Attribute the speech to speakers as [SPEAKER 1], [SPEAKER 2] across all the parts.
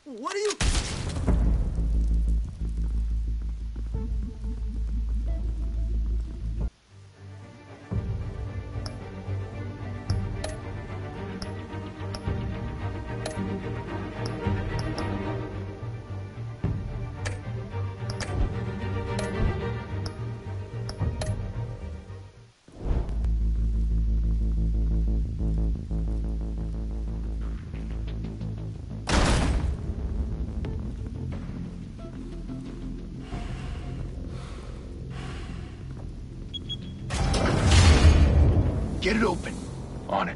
[SPEAKER 1] What are you...
[SPEAKER 2] Get it open. On it.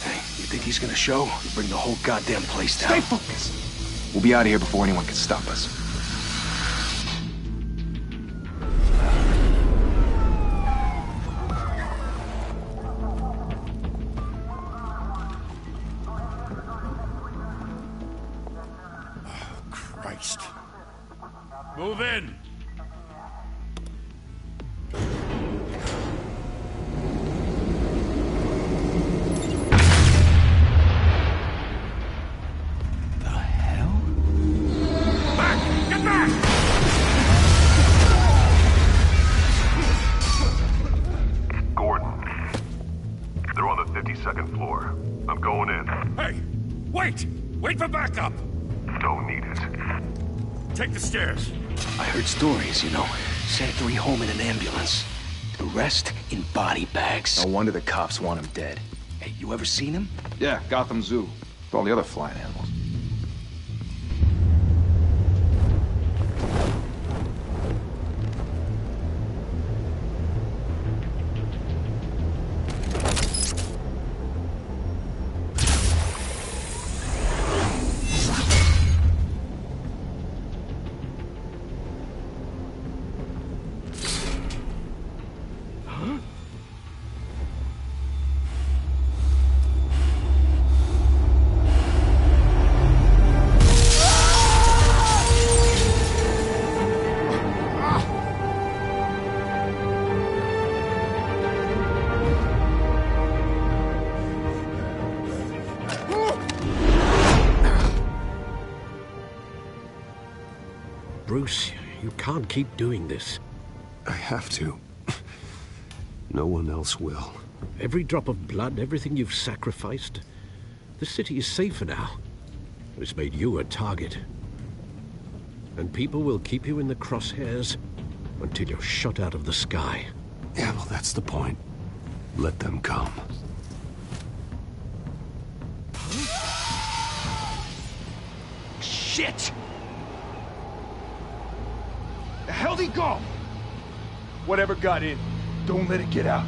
[SPEAKER 2] Hey, you think he's gonna show? We'll bring the whole goddamn place down.
[SPEAKER 3] Stay focused. We'll be out of here before anyone can stop us.
[SPEAKER 2] Christ.
[SPEAKER 4] Move in. Wait for backup!
[SPEAKER 5] Don't need it.
[SPEAKER 4] Take the stairs.
[SPEAKER 2] I heard stories, you know. Sent 3 home in an ambulance. The rest in body bags.
[SPEAKER 3] No wonder the cops want him dead.
[SPEAKER 2] Hey, you ever seen him?
[SPEAKER 3] Yeah, Gotham Zoo. With all the other flying animals.
[SPEAKER 6] Bruce, you can't keep doing this.
[SPEAKER 7] I have to. No one else will.
[SPEAKER 6] Every drop of blood, everything you've sacrificed. The city is safer now. It's made you a target. And people will keep you in the crosshairs until you're shot out of the sky.
[SPEAKER 7] Yeah, well, that's the point. Let them come.
[SPEAKER 2] Shit! The hell'd he go?
[SPEAKER 3] Whatever got in, don't let it get out.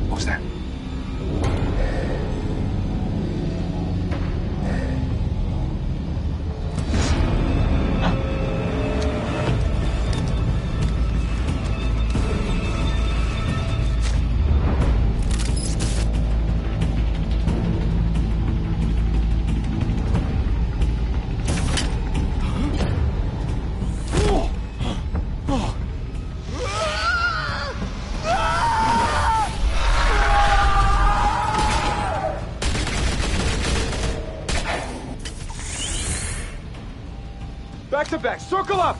[SPEAKER 3] What was that? Back to back, circle up!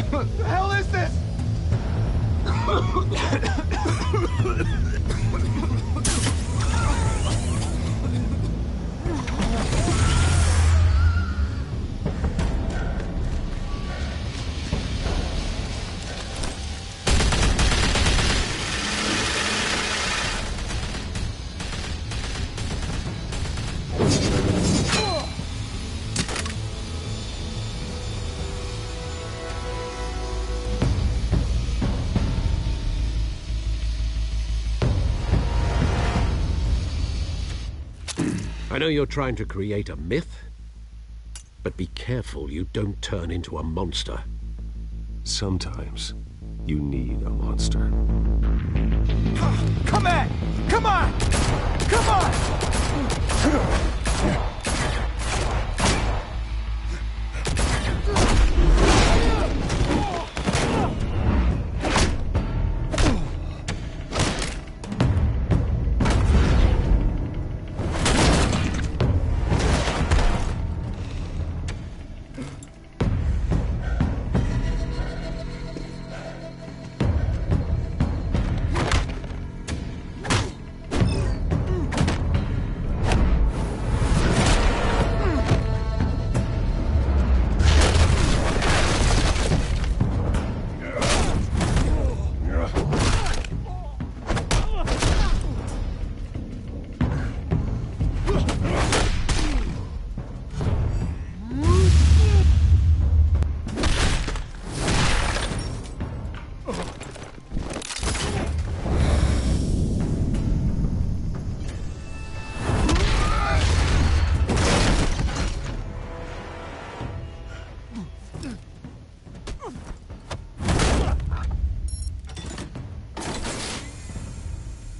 [SPEAKER 3] What the hell is this?
[SPEAKER 6] I know you're trying to create a myth, but be careful you don't turn into a monster.
[SPEAKER 7] Sometimes you need a monster.
[SPEAKER 3] Come on! Come on! Come on!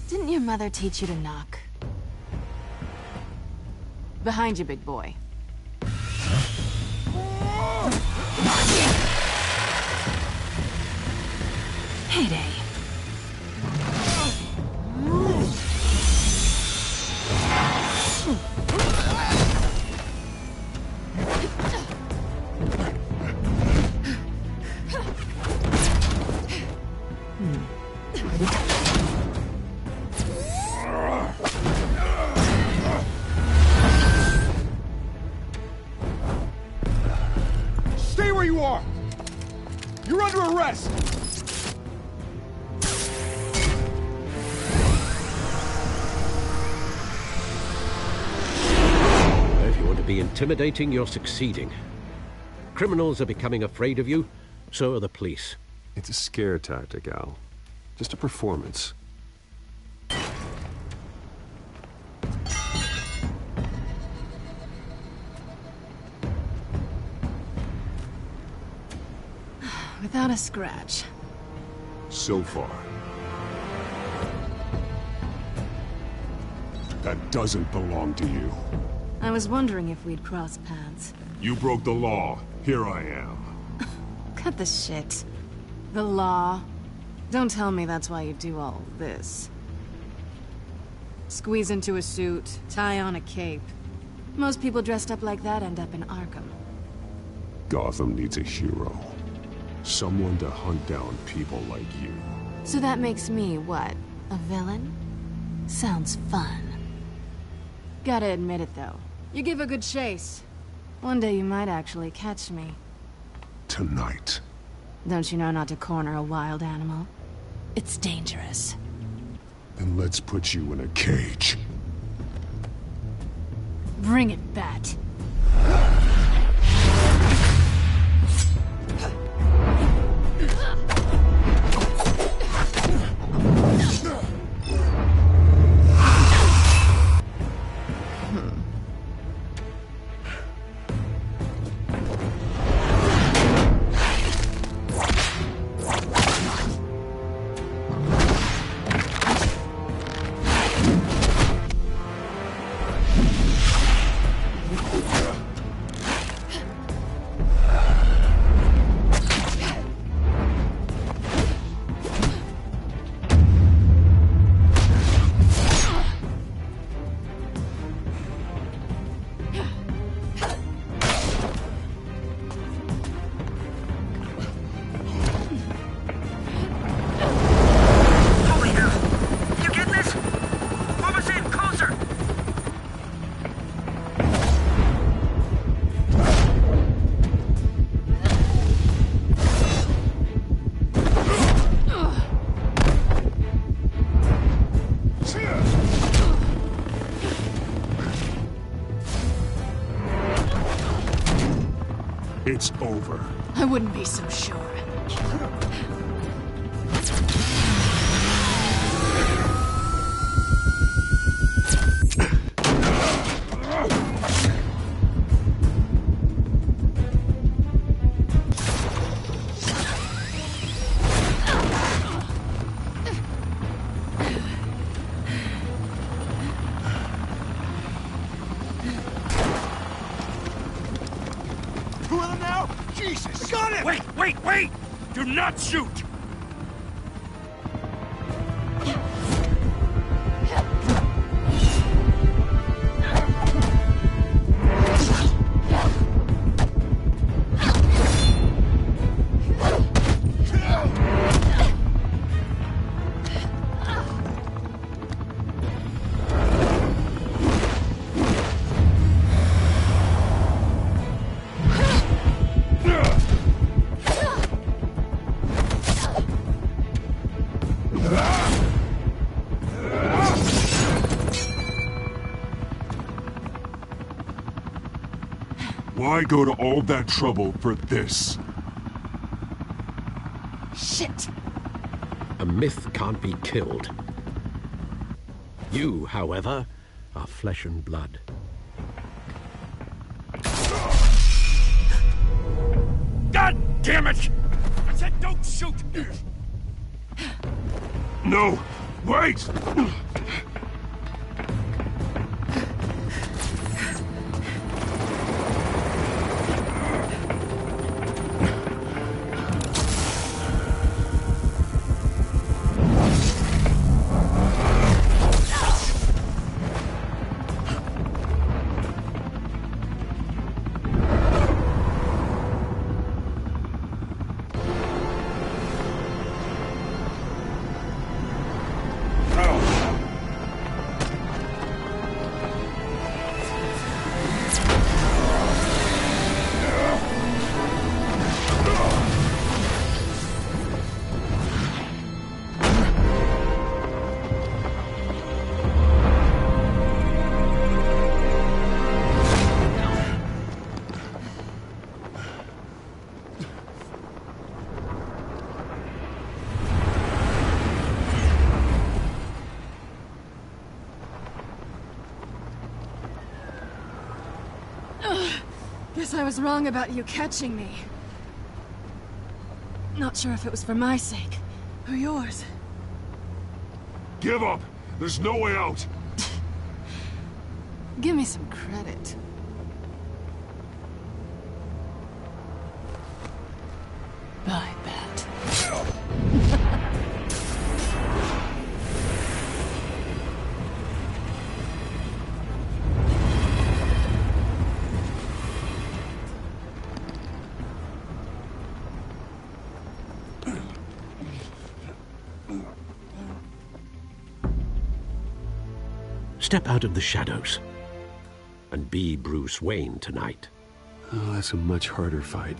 [SPEAKER 1] Didn't your mother teach you to knock? Behind you, big boy. Heyday.
[SPEAKER 3] Stay where you are! You're under arrest!
[SPEAKER 6] If you want to be intimidating, you're succeeding. Criminals are becoming afraid of you, so are the police.
[SPEAKER 7] It's a scare tactic, Al. Just a performance.
[SPEAKER 1] Without a scratch.
[SPEAKER 4] So far. That doesn't belong to you.
[SPEAKER 1] I was wondering if we'd cross paths.
[SPEAKER 4] You broke the law. Here I am.
[SPEAKER 1] Cut the shit. The law. Don't tell me that's why you do all this. Squeeze into a suit, tie on a cape. Most people dressed up like that end up in Arkham.
[SPEAKER 4] Gotham needs a hero. Someone to hunt down people like you.
[SPEAKER 1] So that makes me, what, a villain? Sounds fun. Gotta admit it, though. You give a good chase. One day you might actually catch me.
[SPEAKER 4] Tonight.
[SPEAKER 1] Don't you know not to corner a wild animal? It's dangerous.
[SPEAKER 4] Then let's put you in a cage.
[SPEAKER 1] Bring it, Bat.
[SPEAKER 4] It's over.
[SPEAKER 1] I wouldn't be so sure.
[SPEAKER 3] Jesus!
[SPEAKER 2] I got him! Wait! Do not shoot!
[SPEAKER 4] Why go to all that trouble for this?
[SPEAKER 1] Shit!
[SPEAKER 6] A myth can't be killed. You, however, are flesh and blood.
[SPEAKER 2] God damn it! I said don't shoot!
[SPEAKER 4] No! Wait!
[SPEAKER 1] Guess I was wrong about you catching me. Not sure if it was for my sake, or yours.
[SPEAKER 4] Give up! There's no way out!
[SPEAKER 1] Give me some credit. I bet.
[SPEAKER 6] Step out of the shadows and be Bruce Wayne tonight.
[SPEAKER 7] Oh, that's a much harder fight.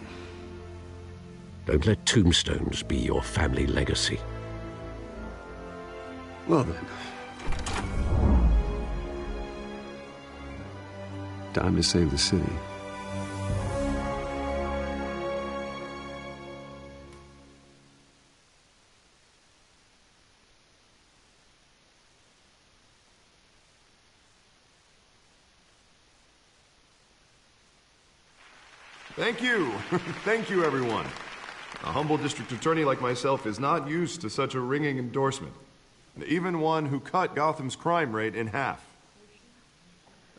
[SPEAKER 6] Don't let tombstones be your family legacy.
[SPEAKER 7] Well then. Time to save the city.
[SPEAKER 8] Thank you. Thank you, everyone. A humble district attorney like myself is not used to such a ringing endorsement. Even one who cut Gotham's crime rate in half.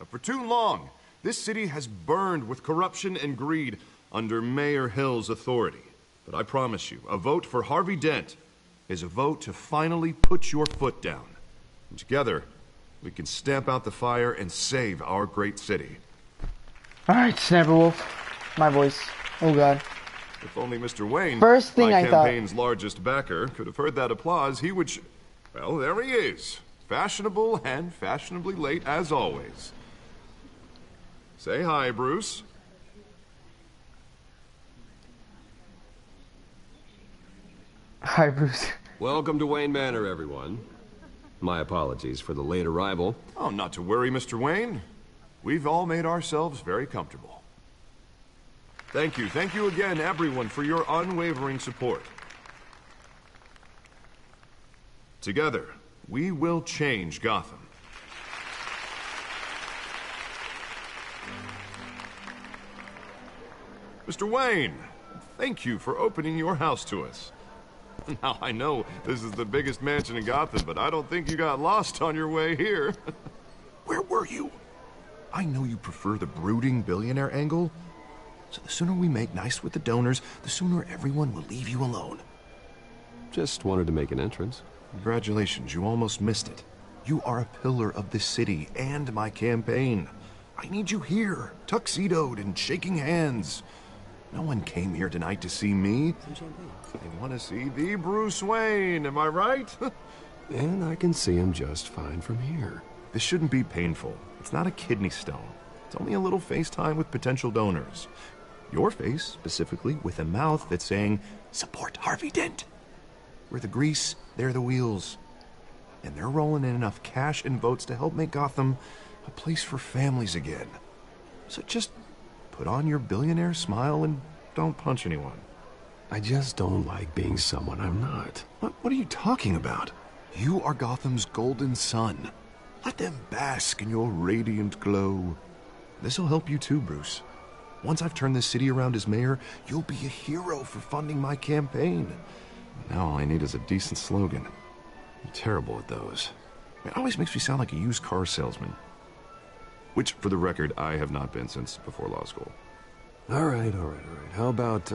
[SPEAKER 8] For too long, this city has burned with corruption and greed under Mayor Hill's authority. But I promise you, a vote for Harvey Dent is a vote to finally put your foot down. And together, we can stamp out the fire and save our great city.
[SPEAKER 9] Alright, Sniper Wolf. My voice. Oh god.
[SPEAKER 8] If only Mr. Wayne,
[SPEAKER 9] First thing
[SPEAKER 8] my
[SPEAKER 9] I thought,
[SPEAKER 8] campaign's largest backer, could have heard that applause, he would well, there he is. Fashionable and fashionably late as always. Say hi, Bruce.
[SPEAKER 9] Hi, Bruce.
[SPEAKER 7] Welcome to Wayne Manor, everyone. My apologies for the late arrival.
[SPEAKER 8] Oh, not to worry, Mr. Wayne. We've all made ourselves very comfortable. Thank you again, everyone, for your unwavering support. Together, we will change Gotham. Mr. Wayne, thank you for opening your house to us. Now, I know this is the biggest mansion in Gotham, but I don't think you got lost on your way here.
[SPEAKER 2] Where were you?
[SPEAKER 8] I know you prefer the brooding billionaire angle, So the sooner we make nice with the donors, the sooner everyone will leave you alone.
[SPEAKER 7] Just wanted to make an entrance.
[SPEAKER 8] Congratulations, you almost missed it. You are a pillar of this city and my campaign. I need you here, tuxedoed and shaking hands. No one came here tonight to see me. They want to see the Bruce Wayne, am I right?
[SPEAKER 7] And I can see him just fine from here.
[SPEAKER 8] This shouldn't be painful. It's not a kidney stone. It's only a little FaceTime with potential donors. Your face, specifically, with a mouth that's saying, support Harvey Dent. We're the grease, they're the wheels. And they're rolling in enough cash and votes to help make Gotham a place for families again. So just put on your billionaire smile and don't punch anyone.
[SPEAKER 7] I just don't like being someone I'm not.
[SPEAKER 8] What are you talking about? You are Gotham's golden sun. Let them bask in your radiant glow. This'll help you too, Bruce. Once I've turned this city around as mayor, you'll be a hero for funding my campaign. Now all I need is a decent slogan.
[SPEAKER 7] I'm terrible at those.
[SPEAKER 8] It always makes me sound like a used car salesman. Which, for the record, I have not been since before law school.
[SPEAKER 7] All right. How about,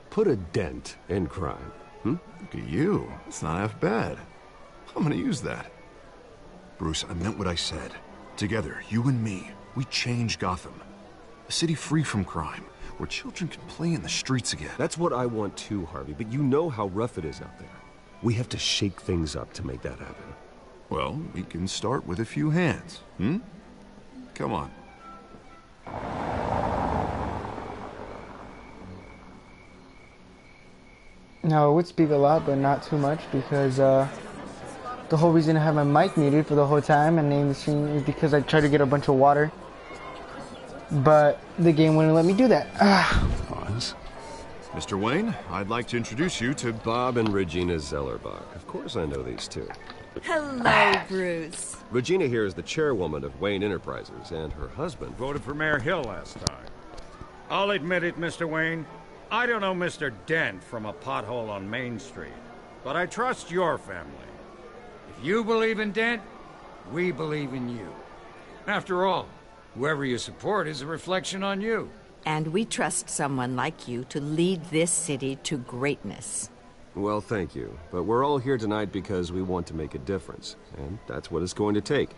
[SPEAKER 7] put a dent in crime,
[SPEAKER 8] Look at you. It's not half bad. I'm gonna use that. Bruce, I meant what I said. Together, you and me, we change Gotham. A city free from crime, where children can play in the streets again.
[SPEAKER 7] That's what I want too, Harvey, but you know how rough it is out there. We have to shake things up to make that happen.
[SPEAKER 8] Well, we can start with a few hands, Come on.
[SPEAKER 9] Now, I would speak a lot, but not too much, because the whole reason I had my mic muted for the whole time and named the scene is because I tried to get a bunch of water. But the game wouldn't let me do that.
[SPEAKER 7] Pause.
[SPEAKER 8] Mr. Wayne, I'd like to introduce you to
[SPEAKER 7] Bob and Regina Zellerbach. Of course I know these two.
[SPEAKER 10] Hello, Bruce.
[SPEAKER 7] Regina here is the chairwoman of Wayne Enterprises, and her husband
[SPEAKER 3] Voted for Mayor Hill last time. I'll admit it, Mr. Wayne. I don't know Mr. Dent from a pothole on Main Street, but I trust your family. If you believe in Dent, we believe in you. After all, whoever you support is a reflection on you.
[SPEAKER 10] And we trust someone like you to lead this city to greatness.
[SPEAKER 7] Well, thank you. But we're all here tonight because we want to make a difference. And that's what it's going to take.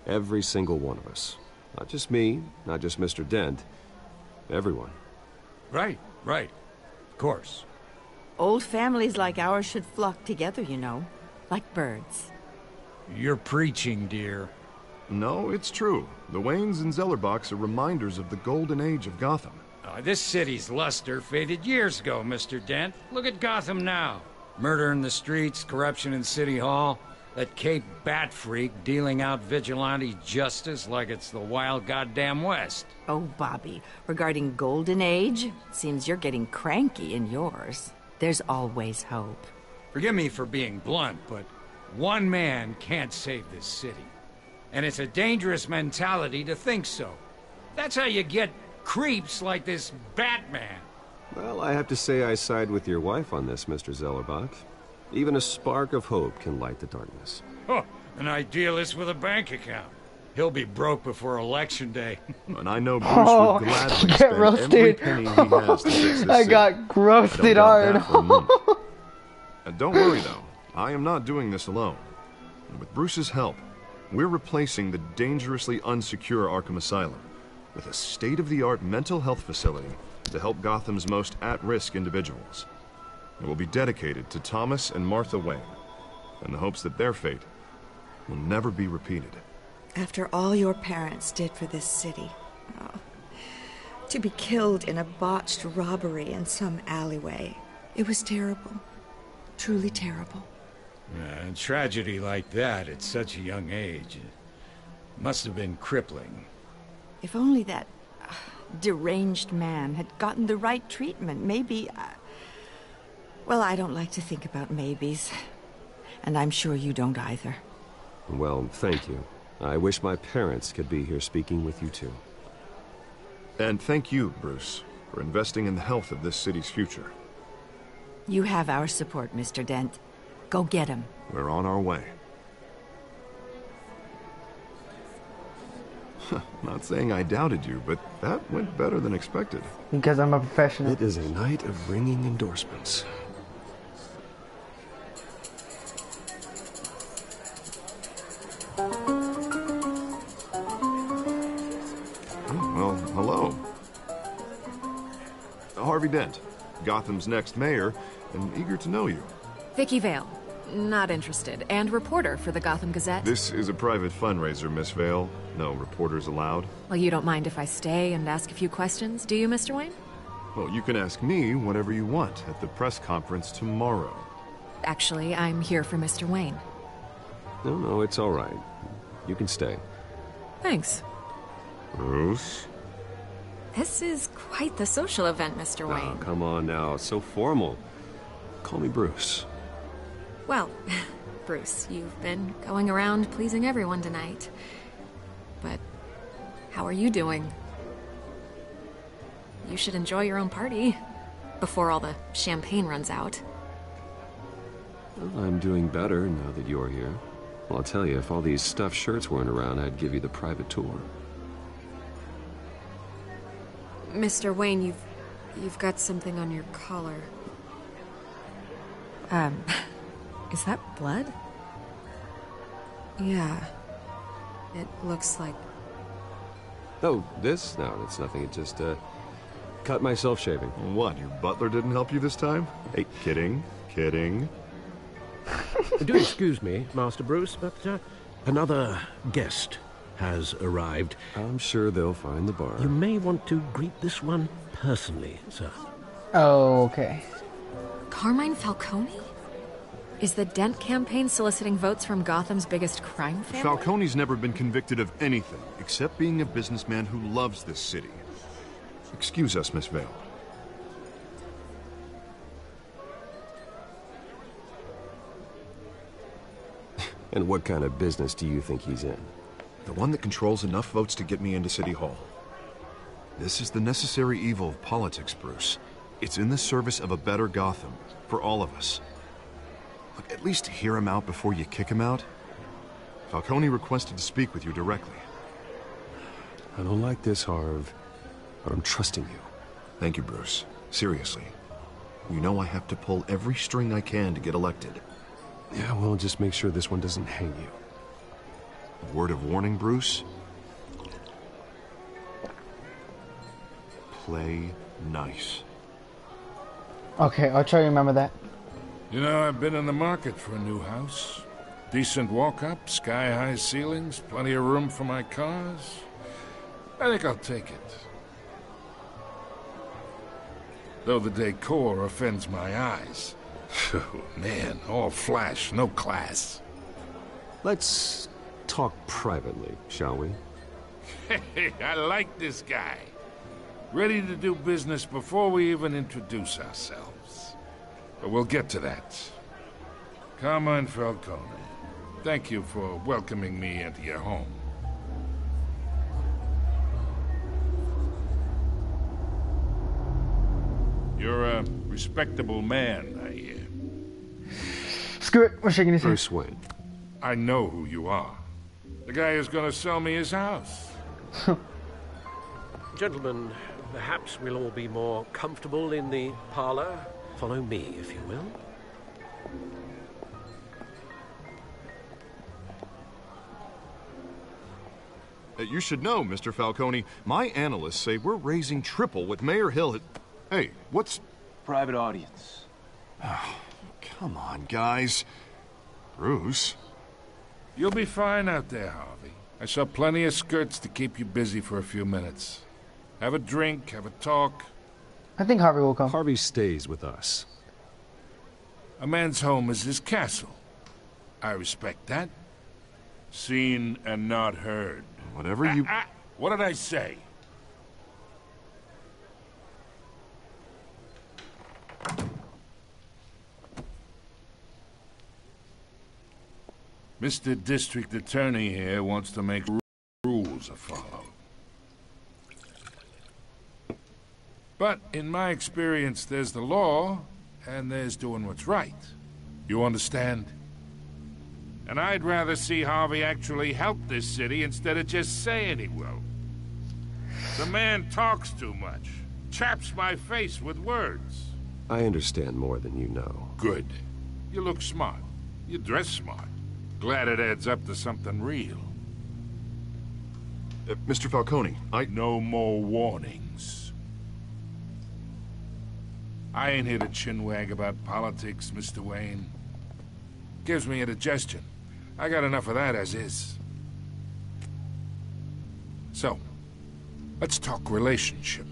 [SPEAKER 7] Every single one of us. Not just me, not just Mr. Dent. Everyone.
[SPEAKER 3] Right. Of course.
[SPEAKER 10] Old families like ours should flock together, you know. Like birds.
[SPEAKER 3] You're preaching, dear.
[SPEAKER 8] No, it's true. The Waynes and Zellerbachs are reminders of the golden age of Gotham.
[SPEAKER 3] This city's luster faded years ago, Mr. Dent. Look at Gotham now. Murder in the streets, corruption in City Hall, that Cape Bat freak dealing out vigilante justice like it's the wild goddamn West.
[SPEAKER 10] Oh, Bobby, regarding Golden Age, seems you're getting cranky in yours. There's always hope.
[SPEAKER 3] Forgive me for being blunt, but one man can't save this city. And it's a dangerous mentality to think so. That's how you get creeps like this Batman.
[SPEAKER 7] Well, I have to say I side with your wife on this, Mr. Zellerbach. Even a spark of hope can light the darkness.
[SPEAKER 3] Oh, an idealist with a bank account. He'll be broke before Election Day.
[SPEAKER 8] And I know Bruce would gladly
[SPEAKER 9] get
[SPEAKER 8] spend
[SPEAKER 9] roasted.
[SPEAKER 8] every penny he has to fix this
[SPEAKER 9] I
[SPEAKER 8] city.
[SPEAKER 9] got roasted
[SPEAKER 8] I don't doubt
[SPEAKER 9] hard.
[SPEAKER 8] that for a moment. And don't worry, though. I am not doing this alone. And with Bruce's help, we're replacing the dangerously unsecure Arkham Asylum with a state-of-the-art mental health facility to help Gotham's most at-risk individuals. It will be dedicated to Thomas and Martha Wayne, in the hopes that their fate will never be repeated.
[SPEAKER 11] After all your parents did for this city, to be killed in a botched robbery in some alleyway, it was terrible. Truly terrible.
[SPEAKER 3] A tragedy like that at such a young age must have been crippling.
[SPEAKER 10] If only that deranged man had gotten the right treatment, maybe... Well, I don't like to think about maybes. And I'm sure you don't either.
[SPEAKER 7] Well, thank you. I wish my parents could be here speaking with you too.
[SPEAKER 8] And thank you, Bruce, for investing in the health of this city's future.
[SPEAKER 10] You have our support, Mr. Dent. Go get him.
[SPEAKER 8] We're on our way. Not saying I doubted you, but that went better than expected.
[SPEAKER 9] Because I'm a professional.
[SPEAKER 7] It is a night of ringing endorsements.
[SPEAKER 8] Well, hello. Harvey Dent, Gotham's next mayor, and eager to know you.
[SPEAKER 12] Vicky Vale. Not interested. And reporter for the Gotham Gazette.
[SPEAKER 8] This is a private fundraiser, Miss Vale. No reporters allowed.
[SPEAKER 12] Well, you don't mind if I stay and ask a few questions, do you, Mr. Wayne?
[SPEAKER 8] Well, you can ask me whatever you want at the press conference tomorrow.
[SPEAKER 12] Actually, I'm here for Mr. Wayne.
[SPEAKER 7] No, it's all right. You can stay.
[SPEAKER 12] Thanks.
[SPEAKER 8] Bruce?
[SPEAKER 12] This is quite the social event, Mr. Wayne.
[SPEAKER 7] Oh, come on now. So formal. Call me Bruce.
[SPEAKER 12] Well, Bruce, you've been going around pleasing everyone tonight. But how are you doing? You should enjoy your own party before all the champagne runs out.
[SPEAKER 7] Well, I'm doing better now that you're here. Well, I'll tell you, if all these stuffed shirts weren't around, I'd give you the private tour.
[SPEAKER 12] Mr. Wayne, you've got something on your collar. Is that blood? Yeah. It looks like...
[SPEAKER 7] Oh, this? No, it's nothing. It just, cut myself shaving.
[SPEAKER 8] What, your butler didn't help you this time? Hey, kidding.
[SPEAKER 6] Do excuse me, Master Bruce, but another guest has arrived.
[SPEAKER 7] I'm sure they'll find the bar.
[SPEAKER 6] You may want to greet this one personally, sir.
[SPEAKER 9] Oh, okay.
[SPEAKER 12] Carmine Falcone? Is the Dent campaign soliciting votes from Gotham's biggest crime family?
[SPEAKER 8] Falcone's never been convicted of anything, except being a businessman who loves this city. Excuse us, Miss Vale.
[SPEAKER 7] And what kind of business do you think he's in?
[SPEAKER 8] The one that controls enough votes to get me into City Hall. This is the necessary evil of politics, Bruce. It's in the service of a better Gotham, for all of us. Look, at least hear him out before you kick him out. Falcone requested to speak with you directly.
[SPEAKER 7] I don't like this, Harv, but I'm trusting you.
[SPEAKER 8] Thank you, Bruce. Seriously. You know I have to pull every string I can to get elected.
[SPEAKER 7] Yeah, well, just make sure this one doesn't hang you.
[SPEAKER 8] A word of warning, Bruce? Play nice.
[SPEAKER 9] Okay, I'll try to remember that.
[SPEAKER 13] You know, I've been in the market for a new house. Decent walk-up, sky-high ceilings, plenty of room for my cars. I think I'll take it. Though the decor offends my eyes. Oh, man, all flash, no class.
[SPEAKER 7] Let's talk privately, shall we?
[SPEAKER 13] Hey, I like this guy. Ready to do business before we even introduce ourselves. But we'll get to that. Carmine Falcone, thank you for welcoming me into your home. You're a respectable man, I hear.
[SPEAKER 9] Screw it, we're shaking his hand.
[SPEAKER 7] Bruce Wayne.
[SPEAKER 13] I know who you are. The guy who's gonna sell me his house.
[SPEAKER 6] Gentlemen, perhaps we'll all be more comfortable in the parlor. Follow me, if you will.
[SPEAKER 8] You should know, Mr. Falcone, my analysts say we're raising triple what Mayor Hill had... Hey, what's...
[SPEAKER 2] Private audience.
[SPEAKER 8] Oh, come on, guys. Bruce?
[SPEAKER 13] You'll be fine out there, Harvey. I saw plenty of skirts to keep you busy for a few minutes. Have a drink, have a talk.
[SPEAKER 9] I think Harvey will come.
[SPEAKER 7] Harvey stays with us.
[SPEAKER 13] A man's home is his castle. I respect that. Seen and not heard.
[SPEAKER 8] Whatever you...
[SPEAKER 13] What did I say? Mr. District Attorney here wants to make rules are followed. But in my experience, there's the law, and there's doing what's right. You understand? And I'd rather see Harvey actually help this city instead of just saying he will. The man talks too much. Chaps my face with words.
[SPEAKER 7] I understand more than you know.
[SPEAKER 13] Good. You look smart. You dress smart. Glad it adds up to something real.
[SPEAKER 8] Mr. Falcone,
[SPEAKER 13] No more warnings. I ain't here to chinwag about politics, Mr. Wayne. Gives me indigestion. I got enough of that as is. So, let's talk relationship.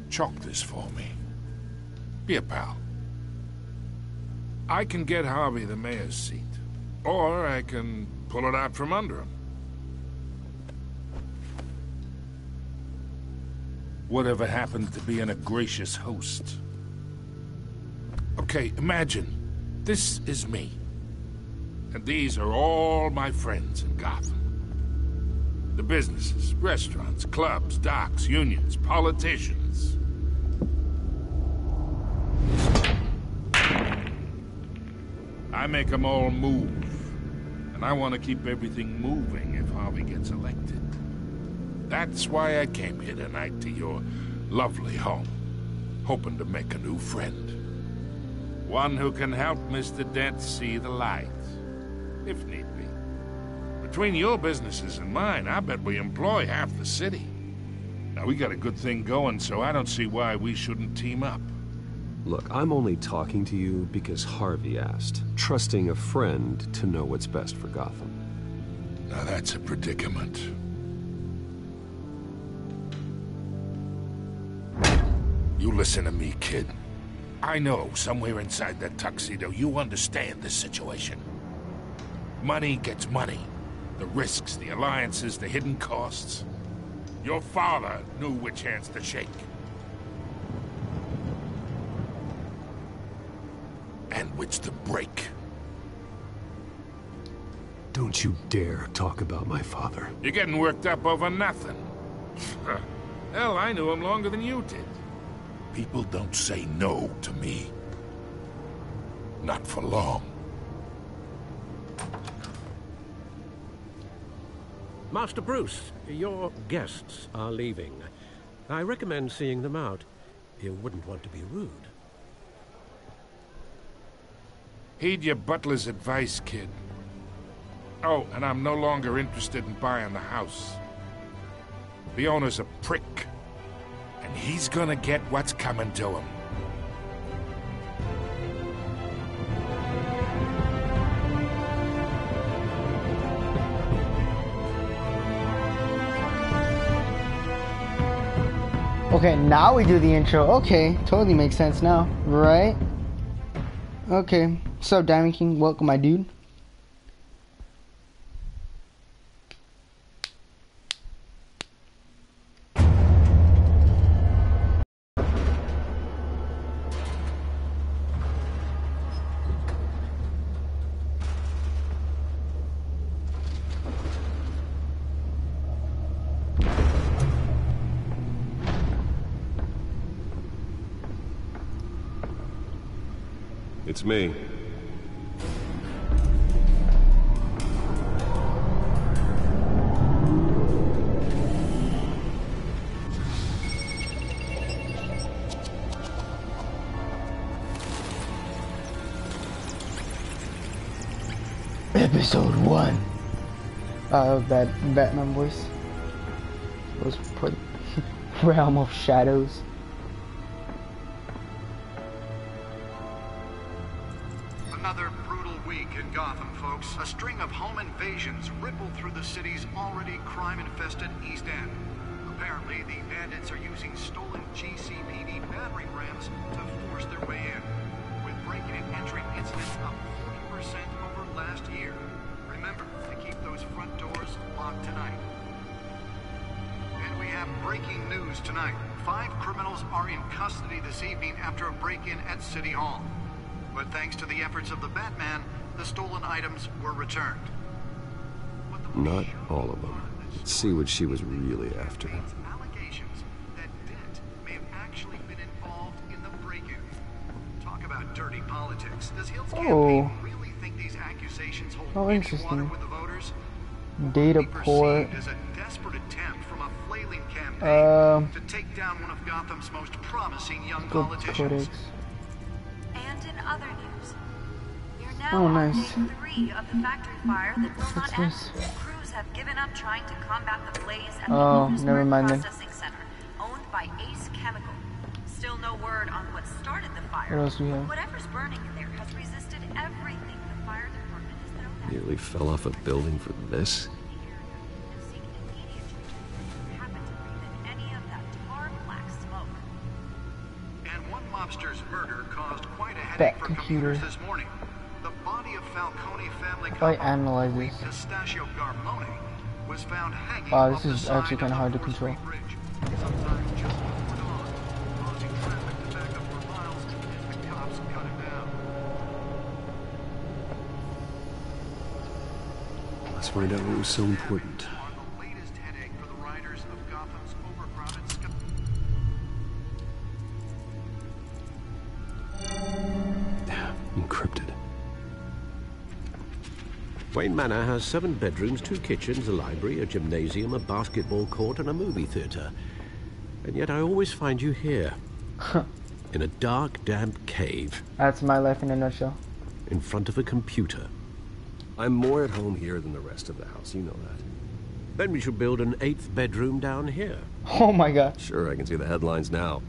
[SPEAKER 13] Chalk this for me. Be a pal. I can get Harvey the mayor's seat, or I can pull it out from under him. Whatever happened to being a gracious host? Okay, imagine, this is me. And these are all my friends in Gotham. The businesses, restaurants, clubs, docks, unions, politicians. I make them all move. And I want to keep everything moving if Harvey gets elected. That's why I came here tonight to your lovely home, hoping to make a new friend. One who can help Mr. Dent see the light, if need be. Between your businesses and mine, I bet we employ half the city. Now, we got a good thing going, so I don't see why we shouldn't team up.
[SPEAKER 7] Look, I'm only talking to you because Harvey asked, trusting a friend to know what's best for Gotham.
[SPEAKER 13] Now that's a predicament. You listen to me, kid. I know somewhere inside that tuxedo you understand this situation. Money gets money. The risks, the alliances, the hidden costs. Your father knew which hands to shake. And which to break.
[SPEAKER 4] Don't you dare talk about my father.
[SPEAKER 13] You're getting worked up over nothing. Hell, I knew him longer than you did. People don't say no to me. Not for long.
[SPEAKER 6] Master Bruce, your guests are leaving. I recommend seeing them out. You wouldn't want to be rude.
[SPEAKER 13] Heed your butler's advice, kid. Oh, and I'm no longer interested in buying the house. The owner's a prick. And he's gonna get what's coming to him.
[SPEAKER 9] Okay, now we do the intro. Okay, totally makes sense now, right? Okay, so Diamond King, welcome, my dude.
[SPEAKER 7] It's me.
[SPEAKER 9] Episode 1. That Batman voice was put Realm of Shadows.
[SPEAKER 14] Another brutal week in Gotham, folks. A string of home invasions rippled through the city's already crime-infested East End. Apparently, the bandits are using stolen GCPD battering rams to force their way in, with breaking and entering incidents up 40% over last year. Remember to keep those front doors locked tonight. And we have breaking news tonight. 5 criminals are in custody this evening after a break-in at City Hall. But thanks to the efforts of the Batman, the stolen items were returned.
[SPEAKER 7] Not all of them. Let's see what she was really after.
[SPEAKER 14] Allegations that Dent may have actually been involved in the break-in. Talk about dirty politics. folks, does Hill's
[SPEAKER 9] Oh.
[SPEAKER 14] campaign really think these accusations hold
[SPEAKER 9] Oh,
[SPEAKER 14] any
[SPEAKER 9] interesting.
[SPEAKER 14] water with the voters?
[SPEAKER 9] Data
[SPEAKER 14] Be
[SPEAKER 9] port.
[SPEAKER 14] perceived as a desperate attempt from a flailing campaign to take down one of Gotham's most promising young politicians.
[SPEAKER 9] Codex.
[SPEAKER 15] And in other news, you're now
[SPEAKER 9] Oh,
[SPEAKER 15] on
[SPEAKER 9] nice.
[SPEAKER 15] day 3 of the factory fire that will
[SPEAKER 9] What's
[SPEAKER 15] not end.
[SPEAKER 9] this?
[SPEAKER 15] Crews have given up trying to combat the blaze at
[SPEAKER 9] Oh,
[SPEAKER 15] the
[SPEAKER 9] never
[SPEAKER 15] Otisburg
[SPEAKER 9] mind then.
[SPEAKER 15] Processing Center, owned by Ace Chemical. Still no word on what started the fire.
[SPEAKER 9] What else do we have?
[SPEAKER 15] Whatever's burning in there has resisted everything the fire department has thrown at it.
[SPEAKER 7] Nearly fell off a building for this.
[SPEAKER 14] And one mobster's murder caused quite a
[SPEAKER 9] That
[SPEAKER 14] headache for
[SPEAKER 9] computer.
[SPEAKER 14] computers this morning. The body of Falcone family
[SPEAKER 9] If I
[SPEAKER 14] couple
[SPEAKER 9] analyze
[SPEAKER 14] Louis
[SPEAKER 9] this.
[SPEAKER 14] Pistachio Garmone was found hanging
[SPEAKER 9] Wow,
[SPEAKER 14] off
[SPEAKER 9] this
[SPEAKER 14] the
[SPEAKER 9] is
[SPEAKER 14] side
[SPEAKER 9] actually
[SPEAKER 14] of
[SPEAKER 9] kind of
[SPEAKER 14] the
[SPEAKER 9] hard to
[SPEAKER 14] 4th
[SPEAKER 9] control.
[SPEAKER 14] Street Bridge, sometime just before dawn, causing traffic to back up for miles as the cops cut him down.
[SPEAKER 7] Let's find out what was so important.
[SPEAKER 14] On the latest headache for the riders of Gotham's overcrowded
[SPEAKER 7] Encrypted.
[SPEAKER 6] Wayne Manor has 7 bedrooms, 2 kitchens, a library, a gymnasium, a basketball court, and a movie theater. And yet I always find you here. In a dark, damp cave.
[SPEAKER 9] That's my life in a nutshell.
[SPEAKER 6] In front of a computer.
[SPEAKER 7] I'm more at home here than the rest of the house, you know that.
[SPEAKER 6] Then we should build an 8th bedroom down here.
[SPEAKER 9] Oh my god.
[SPEAKER 7] Sure, I can see the headlines now.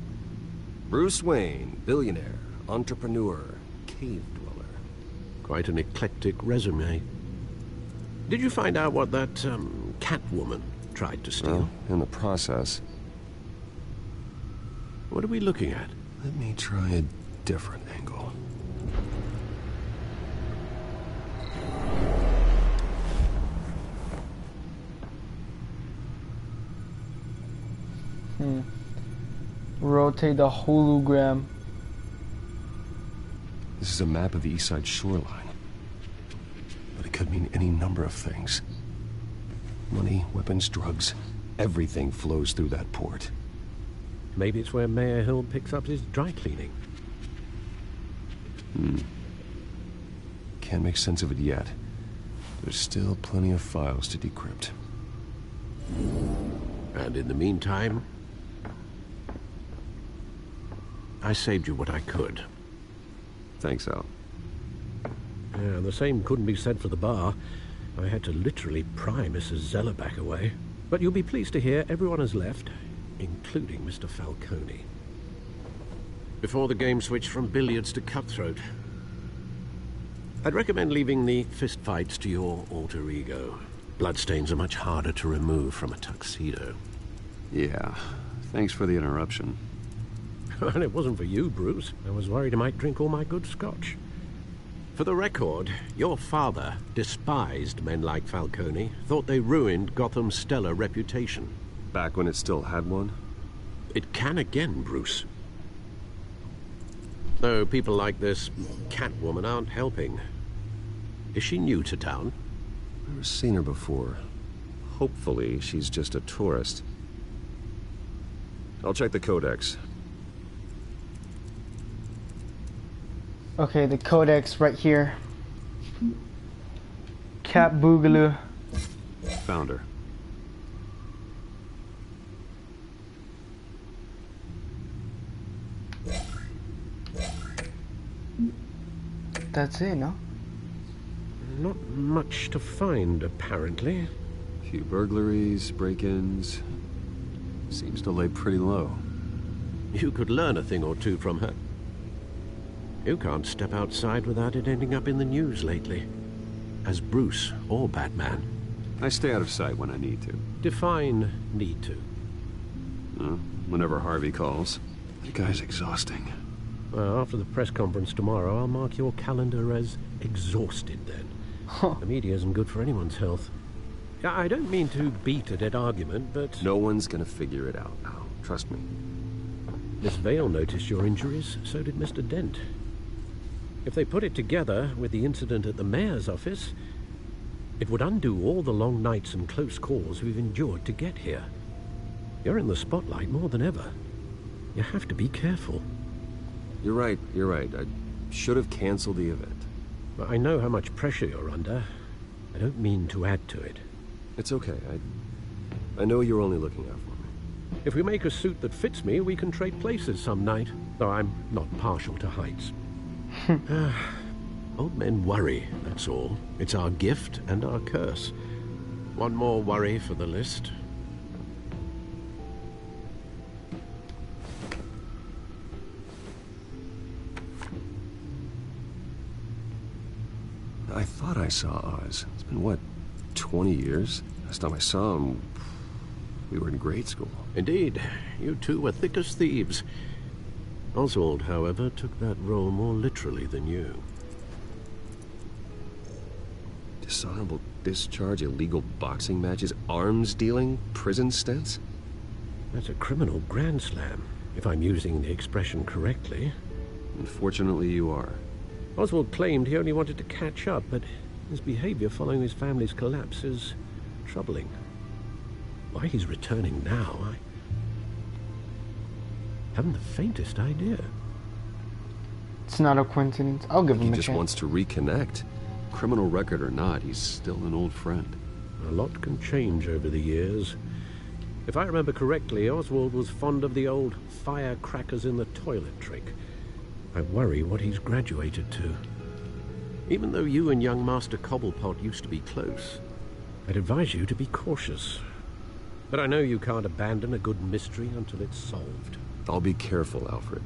[SPEAKER 7] Bruce Wayne, billionaire, entrepreneur, cave dweller.
[SPEAKER 6] Quite an eclectic resume. Did you find out what that, Catwoman tried to steal?
[SPEAKER 7] Well, in the process.
[SPEAKER 6] What are we looking at?
[SPEAKER 7] Let me try a different angle.
[SPEAKER 9] Rotate the hologram.
[SPEAKER 7] This is a map of the East Side shoreline. But it could mean any number of things. Money, weapons, drugs, everything flows through that port.
[SPEAKER 6] Maybe it's where Mayor Hill picks up his dry cleaning.
[SPEAKER 7] Can't make sense of it yet. There's still plenty of files to decrypt.
[SPEAKER 6] And in the meantime, I saved you what I could.
[SPEAKER 7] Thanks, Al.
[SPEAKER 6] Yeah, and the same couldn't be said for the bar. I had to literally pry Mrs. Zeller back away. But you'll be pleased to hear everyone has left, including Mr. Falcone. Before the game switched from billiards to cutthroat. I'd recommend leaving the fistfights to your alter ego. Bloodstains are much harder to remove from a tuxedo.
[SPEAKER 7] Yeah, thanks for the interruption.
[SPEAKER 6] And it wasn't for you, Bruce. I was worried I might drink all my good scotch. For the record, your father despised men like Falcone, thought they ruined Gotham's stellar reputation.
[SPEAKER 7] Back when it still had one?
[SPEAKER 6] It can again, Bruce. Though people like this Catwoman aren't helping. Is she new to town?
[SPEAKER 7] Never seen her before. Hopefully, she's just a tourist. I'll check the codex.
[SPEAKER 9] Okay, the codex right here. Cat Boogaloo.
[SPEAKER 7] Found her.
[SPEAKER 9] That's it, no?
[SPEAKER 6] Not much to find, apparently.
[SPEAKER 7] Few burglaries, break-ins. Seems to lay pretty low.
[SPEAKER 6] You could learn a thing or two from her. You can't step outside without it ending up in the news lately. As Bruce or Batman.
[SPEAKER 7] I stay out of sight when I need to.
[SPEAKER 6] Define need to.
[SPEAKER 7] Whenever Harvey calls. The guy's exhausting.
[SPEAKER 6] Well, after the press conference tomorrow, I'll mark your calendar as exhausted then. The media isn't good for anyone's health. I don't mean to beat a dead argument, but...
[SPEAKER 7] No one's gonna figure it out, Al. Trust me.
[SPEAKER 6] Miss Vale noticed your injuries, so did Mr. Dent. If they put it together with the incident at the mayor's office, it would undo all the long nights and close calls we've endured to get here. You're in the spotlight more than ever. You have to be careful.
[SPEAKER 7] You're right. should have canceled the event.
[SPEAKER 6] But I know how much pressure you're under. I don't mean to add to it.
[SPEAKER 7] It's okay. I know you're only looking out for me.
[SPEAKER 6] If we make a suit that fits me, we can trade places some night. Though I'm not partial to heights. Old men worry, that's all. It's our gift and our curse. One more worry for the list.
[SPEAKER 7] I thought I saw Oz. It's been, what, 20 years? Last time I saw him, we were in grade school.
[SPEAKER 6] Indeed. You two were thick as thieves. Oswald, however, took that role more literally than you.
[SPEAKER 7] Dishonorable discharge, illegal boxing matches, arms dealing, prison stints?
[SPEAKER 6] That's a criminal grand slam, if I'm using the expression correctly.
[SPEAKER 7] Unfortunately, you are.
[SPEAKER 6] Oswald claimed he only wanted to catch up, but his behavior following his family's collapse is troubling. Why he's returning now, I haven't the faintest idea.
[SPEAKER 9] It's not a coincidence. I'll give him a chance.
[SPEAKER 7] He just wants to reconnect. Criminal record or not, he's still an old friend.
[SPEAKER 6] A lot can change over the years. If I remember correctly, Oswald was fond of the old firecrackers in the toilet trick. I worry what he's graduated to. Even though you and young Master Cobblepot used to be close, I'd advise you to be cautious. But I know you can't abandon a good mystery until it's solved.
[SPEAKER 7] I'll be careful, Alfred.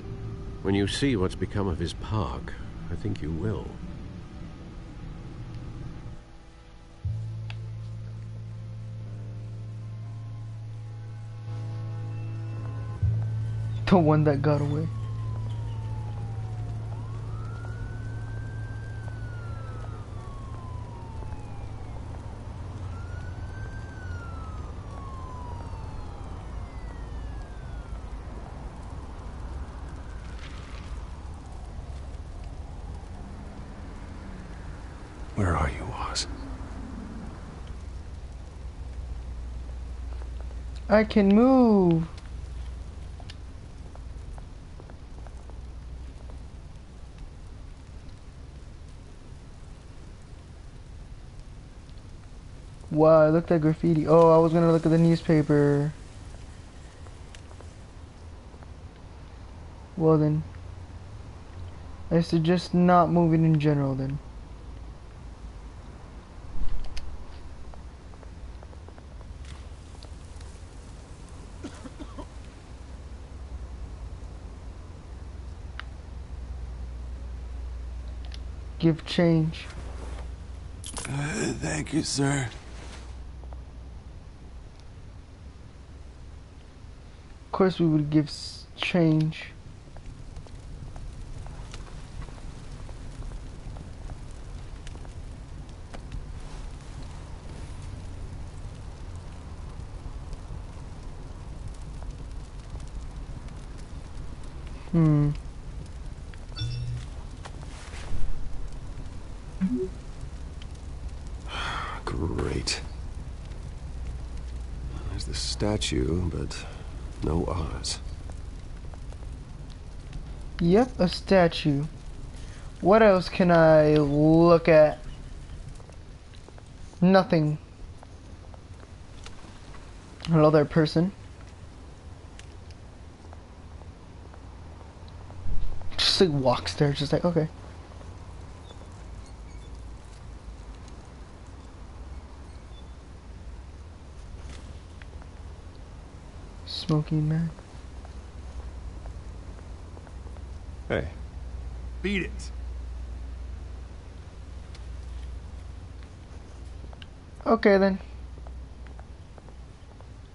[SPEAKER 6] When you see what's become of his park, I think you will.
[SPEAKER 9] The one that got away.
[SPEAKER 7] Where are you, Oz?
[SPEAKER 9] I can move. Wow, I looked at graffiti. Oh, I was gonna look at the newspaper. Well then, I suggest not moving in general then. Give change.
[SPEAKER 16] Thank you, sir.
[SPEAKER 9] Of course we would give change.
[SPEAKER 7] Great. There's the statue, but no Oz.
[SPEAKER 9] Yep, a statue. What else can I look at? Nothing. Hello there, person. Just like walks there, just like, okay. Smoking man.
[SPEAKER 7] Hey.
[SPEAKER 16] Beat it.
[SPEAKER 9] Okay then.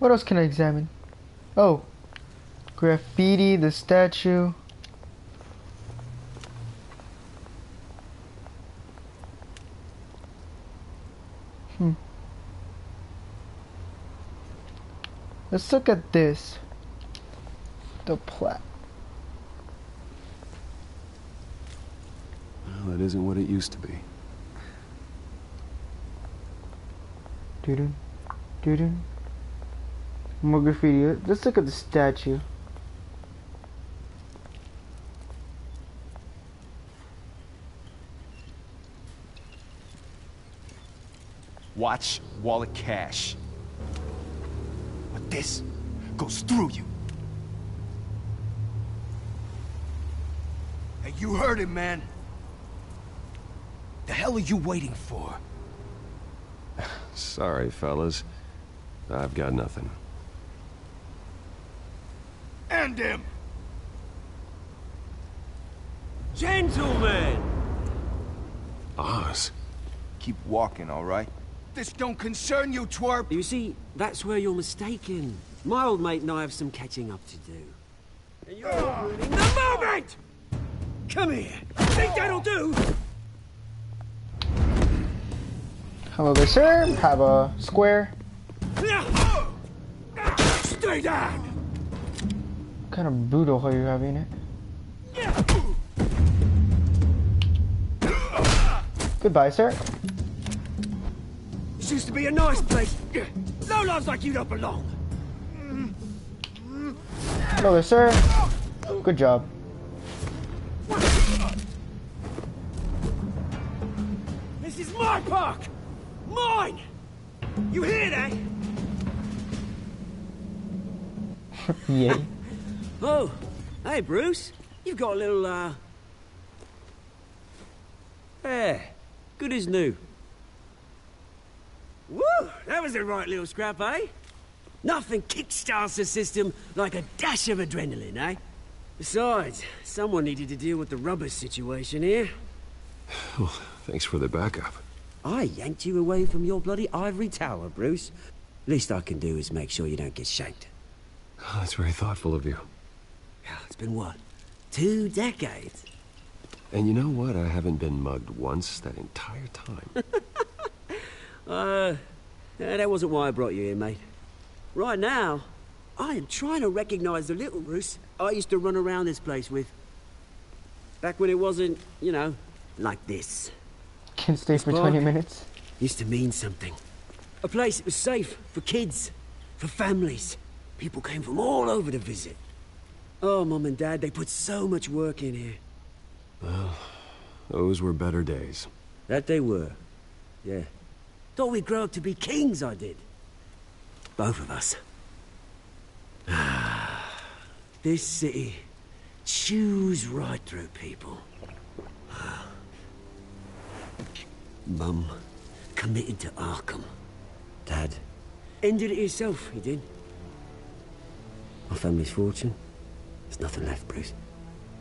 [SPEAKER 9] What else can I examine? Oh. Graffiti, the statue. Let's look at this. The plaque.
[SPEAKER 7] Well, it isn't what it used to be.
[SPEAKER 9] Doo-doo. Doo-doo. More graffiti. Let's look at the statue.
[SPEAKER 2] Watch wallet cash. But this goes through you.
[SPEAKER 16] Hey, you heard him, man.
[SPEAKER 2] The hell are you waiting for?
[SPEAKER 7] Sorry, fellas. I've got nothing.
[SPEAKER 16] End him!
[SPEAKER 2] Gentlemen!
[SPEAKER 4] Oz.
[SPEAKER 2] Keep walking, all right? This don't concern you, twerp!
[SPEAKER 17] You see, that's where you're mistaken. My old mate and I have some catching up to do. And you're ruining the moment! Come here! Think that'll do?
[SPEAKER 9] Hello there, sir. Have a square.
[SPEAKER 17] Stay down!
[SPEAKER 9] What kind of boodle are you having it? Goodbye, sir.
[SPEAKER 17] This used to be a nice place. Lowlifes like you don't belong.
[SPEAKER 9] Hello there, sir. Good job.
[SPEAKER 17] This is my park! Mine! You hear that?
[SPEAKER 9] Yay.
[SPEAKER 17] Oh, hey, Bruce. You've got a little, Yeah, good as new. Woo! That was a right little scrap, eh? Nothing kickstarts the system like a dash of adrenaline, eh? Besides, someone needed to deal with the rubber situation here.
[SPEAKER 7] Well, thanks for the backup.
[SPEAKER 17] I yanked you away from your bloody ivory tower, Bruce. Least I can do is make sure you don't get shanked.
[SPEAKER 7] Oh, that's very thoughtful of you.
[SPEAKER 17] It's been what? 2 decades?
[SPEAKER 7] And you know what? I haven't been mugged once that entire time.
[SPEAKER 17] That wasn't why I brought you here, mate. Right now, I am trying to recognize the little Bruce I used to run around this place with. Back when it wasn't, you know, like this.
[SPEAKER 9] Can stay for 20 minutes.
[SPEAKER 17] Used to mean something. A place that was safe for kids, for families. People came from all over to visit. Oh, Mum and Dad, they put so much work in here.
[SPEAKER 7] Well, those were better days.
[SPEAKER 17] That they were. Yeah. Thought we'd grow up to be kings, I did. Both of us. This city chews right through people. Mum committed to Arkham. Dad ended it himself, he did. My family's fortune. There's nothing left, Bruce.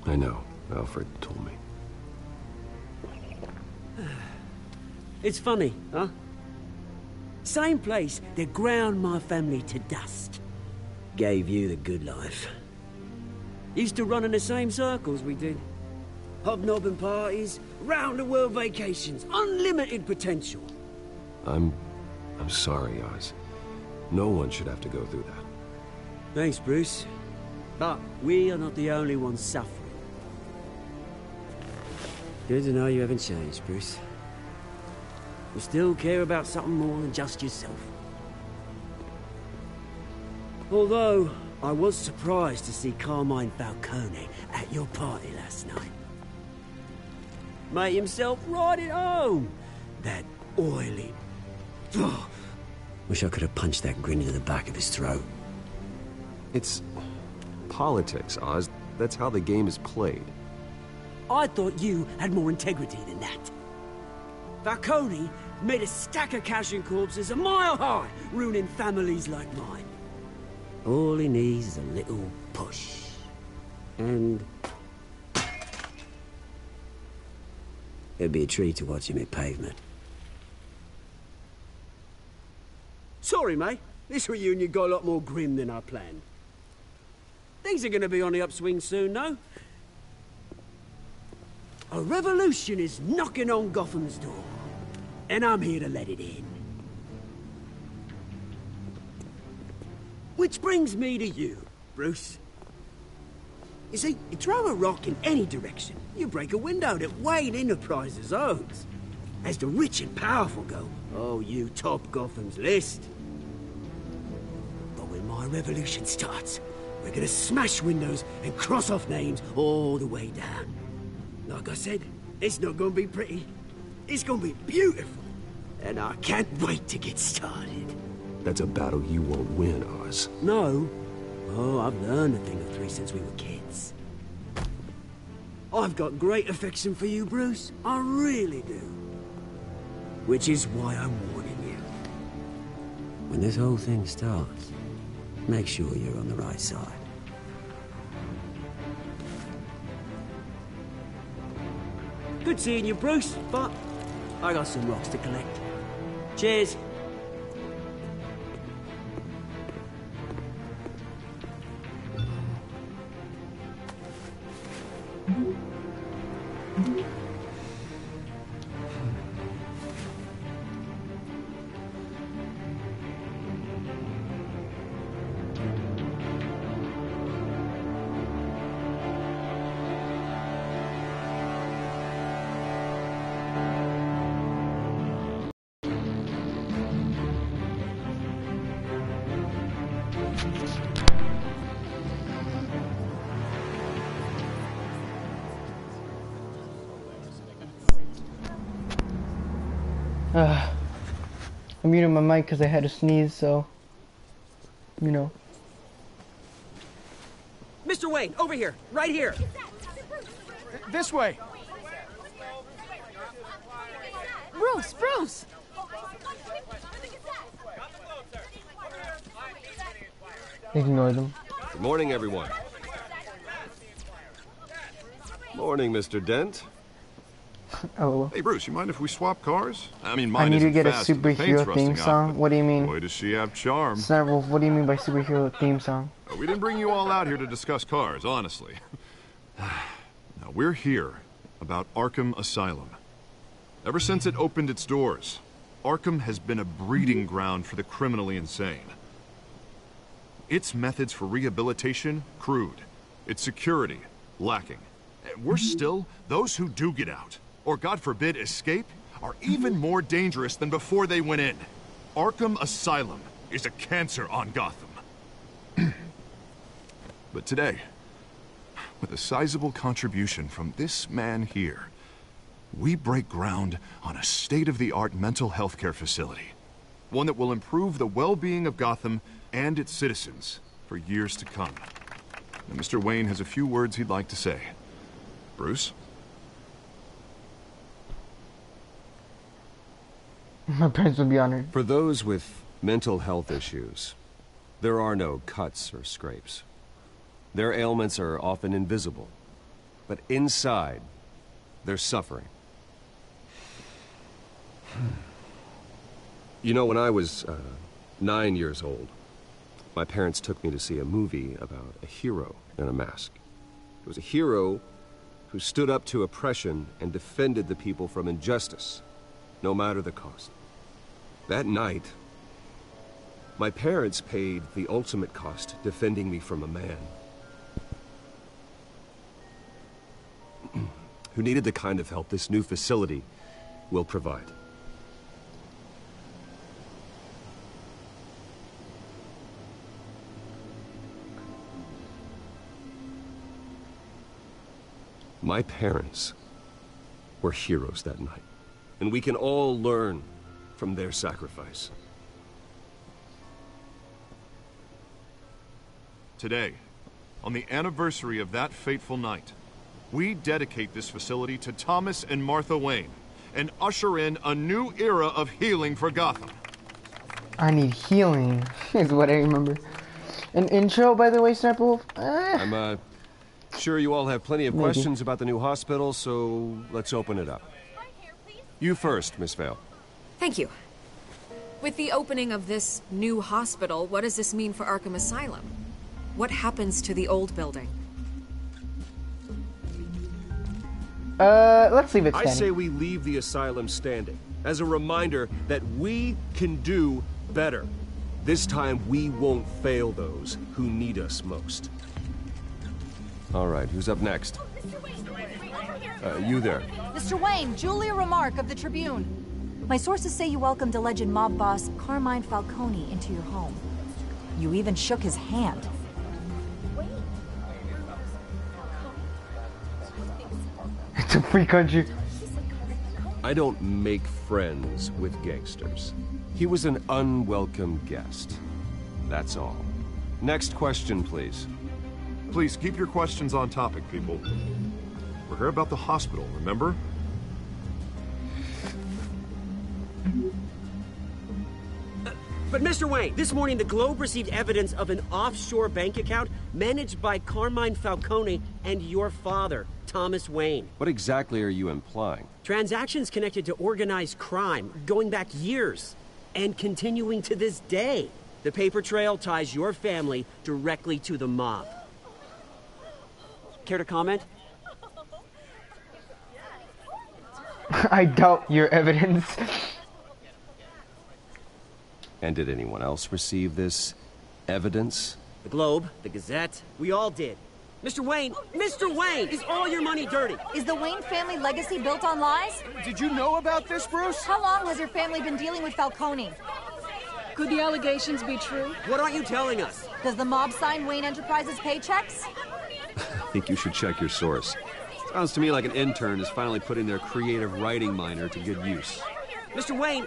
[SPEAKER 7] I know. Alfred told me.
[SPEAKER 17] It's funny, huh? Same place that ground my family to dust. Gave you the good life. Used to run in the same circles we did. Hobnobbing parties, round-the-world vacations, unlimited potential.
[SPEAKER 7] I'm sorry, Oz. No one should have to go through that.
[SPEAKER 17] Thanks, Bruce. But we are not the only ones suffering. Good to know you haven't changed, Bruce. You still care about something more than just yourself. Although, I was surprised to see Carmine Falcone at your party last night. Made himself right at home. That oily... Oh, wish I could have punched that grin into the back of his throat.
[SPEAKER 7] It's politics, Oz. That's how the game is played.
[SPEAKER 17] I thought you had more integrity than that. Falcone made a stack of cash and corpses a mile high, ruining families like mine. All he needs is a little push. And... it'd be a treat to watch him hit pavement. Sorry, mate. This reunion got a lot more grim than I planned. Things are gonna be on the upswing soon, no? A revolution is knocking on Gotham's door. And I'm here to let it in. Which brings me to you, Bruce. You see, you throw a rock in any direction, you break a window that Wayne Enterprises owns. As the rich and powerful go, oh, you top Gotham's list. But when my revolution starts, we're gonna smash windows and cross off names all the way down. Like I said, it's not gonna be pretty. It's gonna be beautiful. and I can't wait to get started.
[SPEAKER 7] That's a battle you won't win, Oz.
[SPEAKER 17] No. Oh, I've learned a thing or three since we were kids. I've got great affection for you, Bruce. I really do. Which is why I'm warning you. When this whole thing starts, make sure you're on the right side. Good seeing you, Bruce, but I got some rocks to collect. Cheers.
[SPEAKER 9] I muted my mic because I had to sneeze, so, you know.
[SPEAKER 17] Mr. Wayne, over here, right here.
[SPEAKER 16] This way.
[SPEAKER 1] Bruce, Bruce!
[SPEAKER 9] Ignore them.
[SPEAKER 7] Good morning, everyone. Morning, Mr. Dent.
[SPEAKER 9] Oh.
[SPEAKER 8] Hey, Bruce, you mind if we swap cars? I mean,
[SPEAKER 9] I
[SPEAKER 8] mine
[SPEAKER 9] need to
[SPEAKER 8] isn't
[SPEAKER 9] get a
[SPEAKER 8] fast and the paint's
[SPEAKER 9] superhero theme
[SPEAKER 8] rusting out,
[SPEAKER 9] song.
[SPEAKER 8] but
[SPEAKER 9] What do you mean?
[SPEAKER 8] Boy, does she have charm.
[SPEAKER 9] Snarwolf, what do you mean by superhero theme song?
[SPEAKER 8] We didn't bring you all out here to discuss cars, honestly. Now, we're here about Arkham Asylum. Ever since it opened its doors, Arkham has been a breeding ground for the criminally insane. Its methods for rehabilitation, crude. Its security, lacking. And worse still, those who do get out, or God forbid escape, are even more dangerous than before they went in. Arkham Asylum is a cancer on Gotham. But today, with a sizable contribution from this man here, we break ground on a state-of-the-art mental health care facility. One that will improve the well-being of Gotham and its citizens for years to come. Now, Mr. Wayne has a few words he'd like to say. Bruce?
[SPEAKER 9] My parents would be honored.
[SPEAKER 7] For those with mental health issues, there are no cuts or scrapes. Their ailments are often invisible, but inside, they're suffering. You know, when I was 9 years old, my parents took me to see a movie about a hero in a mask. It was a hero who stood up to oppression and defended the people from injustice, no matter the cost. That night, my parents paid the ultimate cost defending me from a man who needed the kind of help this new facility will provide. My parents were heroes that night, and we can all learn from their sacrifice.
[SPEAKER 8] Today, on the anniversary of that fateful night, we dedicate this facility to Thomas and Martha Wayne and usher in a new era of healing for Gotham.
[SPEAKER 9] I need healing, is what I remember. An intro, by the way, Snapwolf?
[SPEAKER 7] I'm sure you all have plenty of
[SPEAKER 9] Maybe.
[SPEAKER 7] questions about the new hospital, so let's open it up. You first, Miss Vale.
[SPEAKER 12] Thank you. With the opening of this new hospital, what does this mean for Arkham Asylum? What happens to the old building?
[SPEAKER 9] Let's leave it
[SPEAKER 7] I
[SPEAKER 9] standing.
[SPEAKER 7] say we leave the asylum standing, as a reminder that we can do better. This time, we won't fail those who need us most. All right, who's up next? You there.
[SPEAKER 18] Mr. Wayne, Julia Remark of the Tribune. My sources say you welcomed alleged mob boss Carmine Falcone into your home. You even shook his hand.
[SPEAKER 9] It's a free country.
[SPEAKER 7] I don't make friends with gangsters. He was an unwelcome guest. That's all. Next question, please.
[SPEAKER 8] Please keep your questions on topic, people. We're here about the hospital, remember?
[SPEAKER 17] But Mr. Wayne, this morning the Globe received evidence of an offshore bank account managed by Carmine Falcone and your father, Thomas Wayne.
[SPEAKER 7] What exactly are you implying?
[SPEAKER 17] Transactions connected to organized crime, going back years, and continuing to this day. The paper trail ties your family directly to the mob. Care to comment?
[SPEAKER 9] I doubt your evidence.
[SPEAKER 7] And did anyone else receive this evidence?
[SPEAKER 17] The Globe, the Gazette, we all did. Mr. Wayne, is all your money dirty?
[SPEAKER 18] Is the Wayne family legacy built on lies?
[SPEAKER 16] Did you know about this, Bruce?
[SPEAKER 18] How long has your family been dealing with Falcone?
[SPEAKER 1] Could the allegations be true?
[SPEAKER 17] What aren't you telling us?
[SPEAKER 18] Does the mob sign Wayne Enterprises paychecks?
[SPEAKER 7] I think you should check your source. Sounds to me like an intern is finally putting their creative writing minor to good use.
[SPEAKER 17] Mr. Wayne!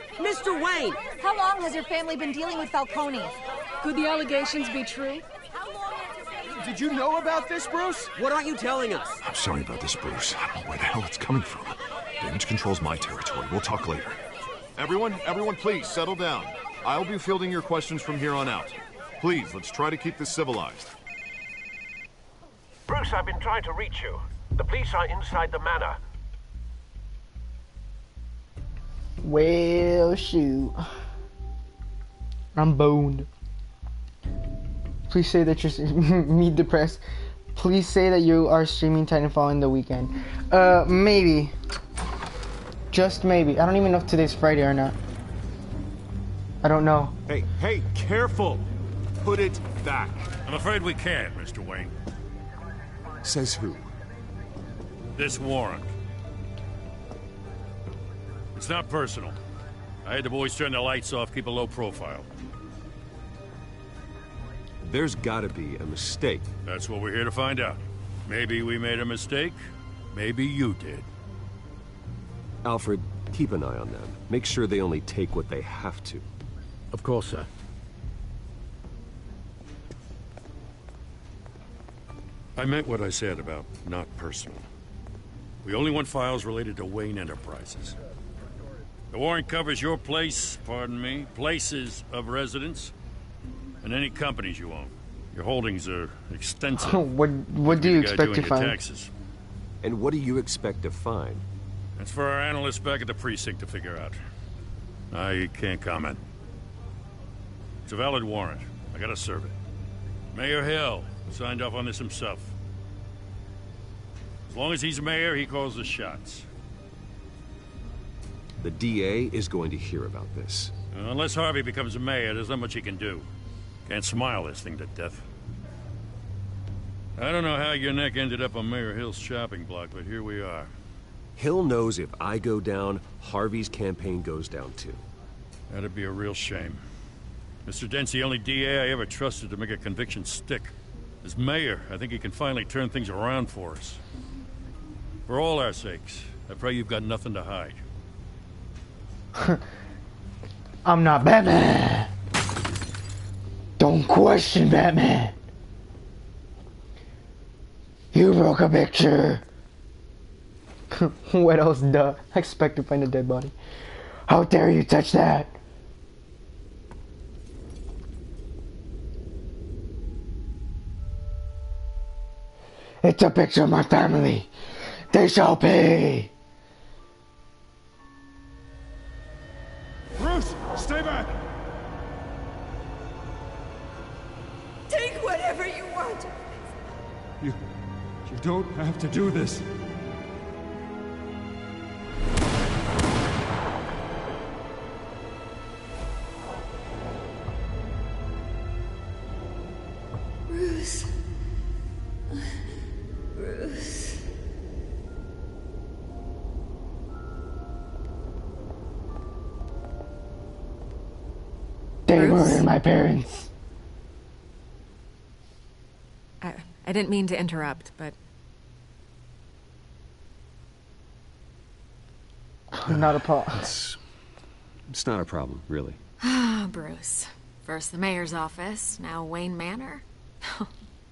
[SPEAKER 18] How long has your family been dealing with Falcone?
[SPEAKER 1] Could the allegations be true?
[SPEAKER 16] Did you know about this, Bruce?
[SPEAKER 17] What aren't you telling us?
[SPEAKER 8] I'm sorry about this, Bruce. I don't know where the hell it's coming from. Damage control's my territory. We'll talk later. Everyone, please, settle down. I'll be fielding your questions from here on out. Please, let's try to keep this civilized.
[SPEAKER 19] Bruce, I've been trying to reach you. The police are inside the manor.
[SPEAKER 9] Well, shoot. I'm boned. Please say that you're me depressed. Please say that you are streaming Titanfall in the weekend. Maybe. Just maybe. I don't even know if today's Friday or not. I don't know.
[SPEAKER 8] Hey, careful! Put it back.
[SPEAKER 3] I'm afraid we can't, Mr. Wayne.
[SPEAKER 8] Says who?
[SPEAKER 3] This warrant. It's not personal. I had the boys turn the lights off, keep a low profile.
[SPEAKER 7] There's gotta be a mistake.
[SPEAKER 3] That's what we're here to find out. Maybe we made a mistake. Maybe you did.
[SPEAKER 7] Alfred, keep an eye on them. Make sure they only take what they have to.
[SPEAKER 6] Of course, sir.
[SPEAKER 3] I meant what I said about not personal. We only want files related to Wayne Enterprises. The warrant covers your place, pardon me, places of residence, and any companies you own. Your holdings are extensive.
[SPEAKER 9] What do you expect to find?
[SPEAKER 3] Taxes.
[SPEAKER 7] And what do you expect to find?
[SPEAKER 3] That's for our analysts back at the precinct to figure out. I can't comment. It's a valid warrant. I gotta serve it. Mayor Hill signed off on this himself. As long as he's mayor, he calls the shots.
[SPEAKER 7] The DA is going to hear about this.
[SPEAKER 3] Unless Harvey becomes a mayor, there's not much he can do. Can't smile this thing to death. I don't know how your neck ended up on Mayor Hill's shopping block, but here we are.
[SPEAKER 7] Hill knows if I go down, Harvey's campaign goes down too.
[SPEAKER 3] That'd be a real shame. Mr. Dent's the only DA I ever trusted to make a conviction stick. As mayor, I think he can finally turn things around for us. For all our sakes, I pray you've got nothing to hide.
[SPEAKER 9] I'm not Batman. Don't question Batman. You broke a picture. What else, duh? I expect to find a dead body. How dare you touch that? It's a picture of my family. They shall pay.
[SPEAKER 16] Bruce, stay back.
[SPEAKER 11] Take whatever you want.
[SPEAKER 16] You don't have to do this.
[SPEAKER 11] Bruce. Bruce.
[SPEAKER 9] They murdered my parents.
[SPEAKER 12] I didn't mean to interrupt, but...
[SPEAKER 9] Not a problem.
[SPEAKER 7] It's not a problem, really.
[SPEAKER 12] Ah, Bruce. First the mayor's office, now Wayne Manor.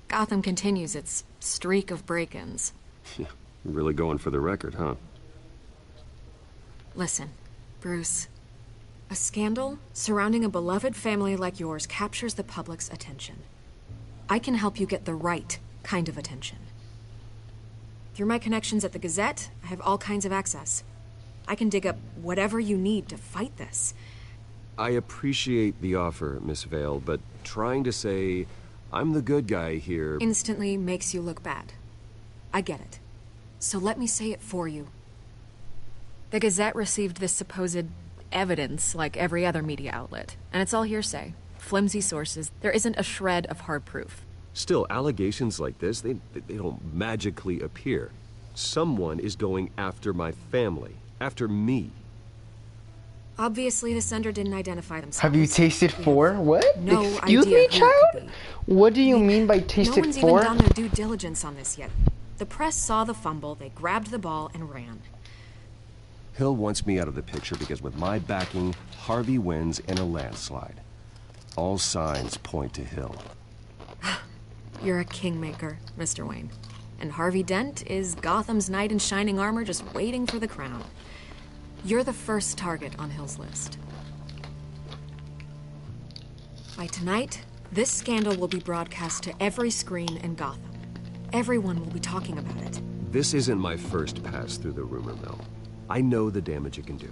[SPEAKER 12] Gotham continues its streak of break-ins.
[SPEAKER 7] Yeah, really going for the record, huh?
[SPEAKER 12] Listen, Bruce. A scandal surrounding a beloved family like yours captures the public's attention. I can help you get the right kind of attention. Through my connections at the Gazette, I have all kinds of access. I can dig up whatever you need to fight this.
[SPEAKER 7] I appreciate the offer, Miss Vale, but trying to say I'm the good guy here
[SPEAKER 12] instantly makes you look bad. I get it. So let me say it for you. The Gazette received this supposed evidence like every other media outlet, and it's all hearsay. Flimsy sources. There isn't a shred of hard proof.
[SPEAKER 7] Still, allegations like this, they don't magically appear. Someone is going after my family, after me.
[SPEAKER 12] Obviously, the sender didn't identify themselves.
[SPEAKER 9] Have you tasted 4? What?
[SPEAKER 12] No
[SPEAKER 9] Excuse
[SPEAKER 12] idea
[SPEAKER 9] me,
[SPEAKER 12] who it
[SPEAKER 9] child?
[SPEAKER 12] could be.
[SPEAKER 9] What do you mean by tasted 4?
[SPEAKER 12] No one's even done their due diligence on this yet. The press saw the fumble, they grabbed the ball and ran.
[SPEAKER 7] Hill wants me out of the picture because with my backing, Harvey wins in a landslide. All signs point to Hill.
[SPEAKER 12] You're a kingmaker, Mr. Wayne. And Harvey Dent is Gotham's knight in shining armor just waiting for the crown. You're the first target on Hill's list. By tonight, this scandal will be broadcast to every screen in Gotham. Everyone will be talking about it.
[SPEAKER 7] This isn't my first pass through the rumor mill. I know the damage it can do.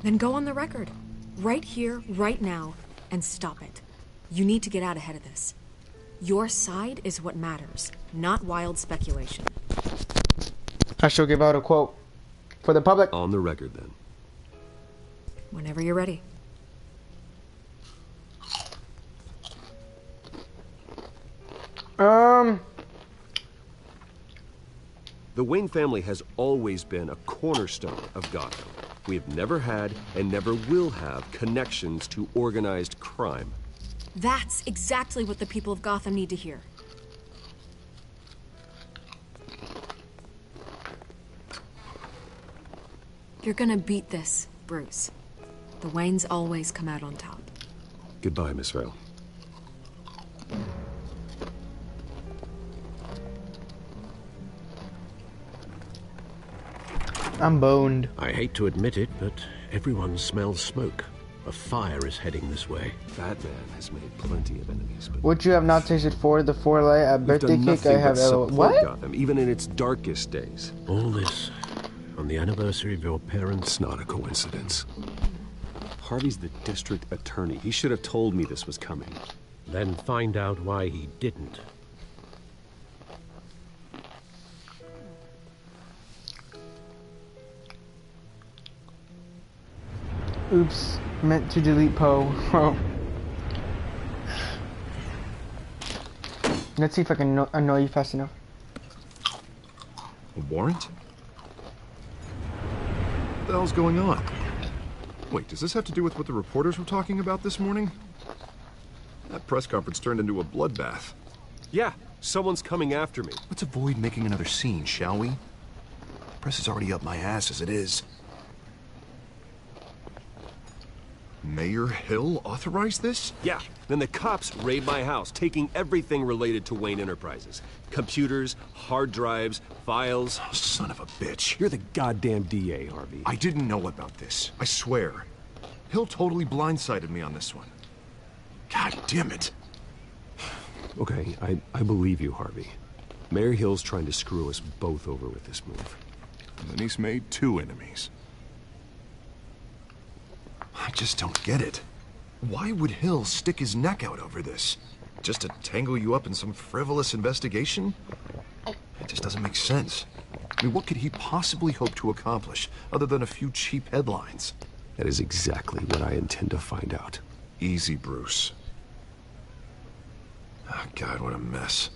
[SPEAKER 12] Then go on the record. Right here, right now, and stop it. You need to get out ahead of this. Your side is what matters, not wild speculation.
[SPEAKER 9] I shall give out a quote for the public.
[SPEAKER 7] On the record, then.
[SPEAKER 12] Whenever you're ready.
[SPEAKER 7] The Wayne family has always been a cornerstone of Gotham. We have never had and never will have connections to organized crime.
[SPEAKER 12] That's exactly what the people of Gotham need to hear. You're gonna beat this, Bruce. The Waynes always come out on top.
[SPEAKER 7] Goodbye, Miss Vale.
[SPEAKER 9] I'm boned.
[SPEAKER 6] I hate to admit it, but everyone smells smoke. A fire is heading this way.
[SPEAKER 7] Batman has made plenty of enemies, but...
[SPEAKER 9] What you have not tasted 4? The 4 light at birthday cake I have. What?
[SPEAKER 7] Gotham, even in its darkest days.
[SPEAKER 6] All this on the anniversary of your parents.
[SPEAKER 7] It's not a coincidence. Harvey's the district attorney. He should have told me this was coming.
[SPEAKER 6] Then find out why he didn't.
[SPEAKER 9] Oops, meant to delete Poe. Oh. Let's see if I can annoy you fast enough.
[SPEAKER 8] A warrant? What the hell's going on? Wait, does this have to do with what the reporters were talking about this morning? That press conference turned into a bloodbath.
[SPEAKER 7] Yeah, someone's coming after me.
[SPEAKER 2] Let's avoid making another scene, shall we? The press is already up my ass as it is.
[SPEAKER 8] Mayor Hill authorized this?
[SPEAKER 7] Yeah, then the cops raid my house, taking everything related to Wayne Enterprises. Computers, hard drives, files.
[SPEAKER 2] Oh, son of a bitch.
[SPEAKER 7] You're the goddamn DA, Harvey.
[SPEAKER 8] I didn't know about this. I swear. Hill totally blindsided me on this one. God damn it.
[SPEAKER 7] Okay, I believe you, Harvey. Mayor Hill's trying to screw us both over with this move.
[SPEAKER 8] And then he's made 2 enemies. I just don't get it. Why would Hill stick his neck out over this? Just to tangle you up in some frivolous investigation? It just doesn't make sense. I mean, what could he possibly hope to accomplish other than a few cheap headlines?
[SPEAKER 7] That is exactly what I intend to find out.
[SPEAKER 8] Easy, Bruce. Oh, God, what a mess.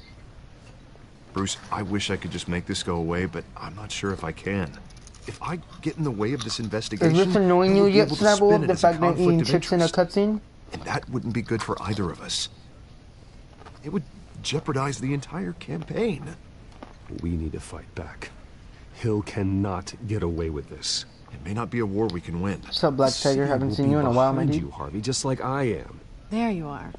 [SPEAKER 8] Bruce, I wish I could just make this go away, but I'm not sure if I can. If I get in the way of this investigation...
[SPEAKER 9] Is this annoying you yet, Snapple, the fact that eating chips in a cutscene?
[SPEAKER 8] And that wouldn't be good for either of us. It would jeopardize the entire campaign.
[SPEAKER 7] We need to fight back. Hill cannot get away with this.
[SPEAKER 8] It may not be a war we can win.
[SPEAKER 9] What's up, Black Tiger?
[SPEAKER 7] City
[SPEAKER 9] Haven't
[SPEAKER 7] will
[SPEAKER 9] seen
[SPEAKER 7] be
[SPEAKER 9] you in a while, my
[SPEAKER 7] behind
[SPEAKER 9] dude.
[SPEAKER 7] you, Harvey, just like I am.
[SPEAKER 1] There you are.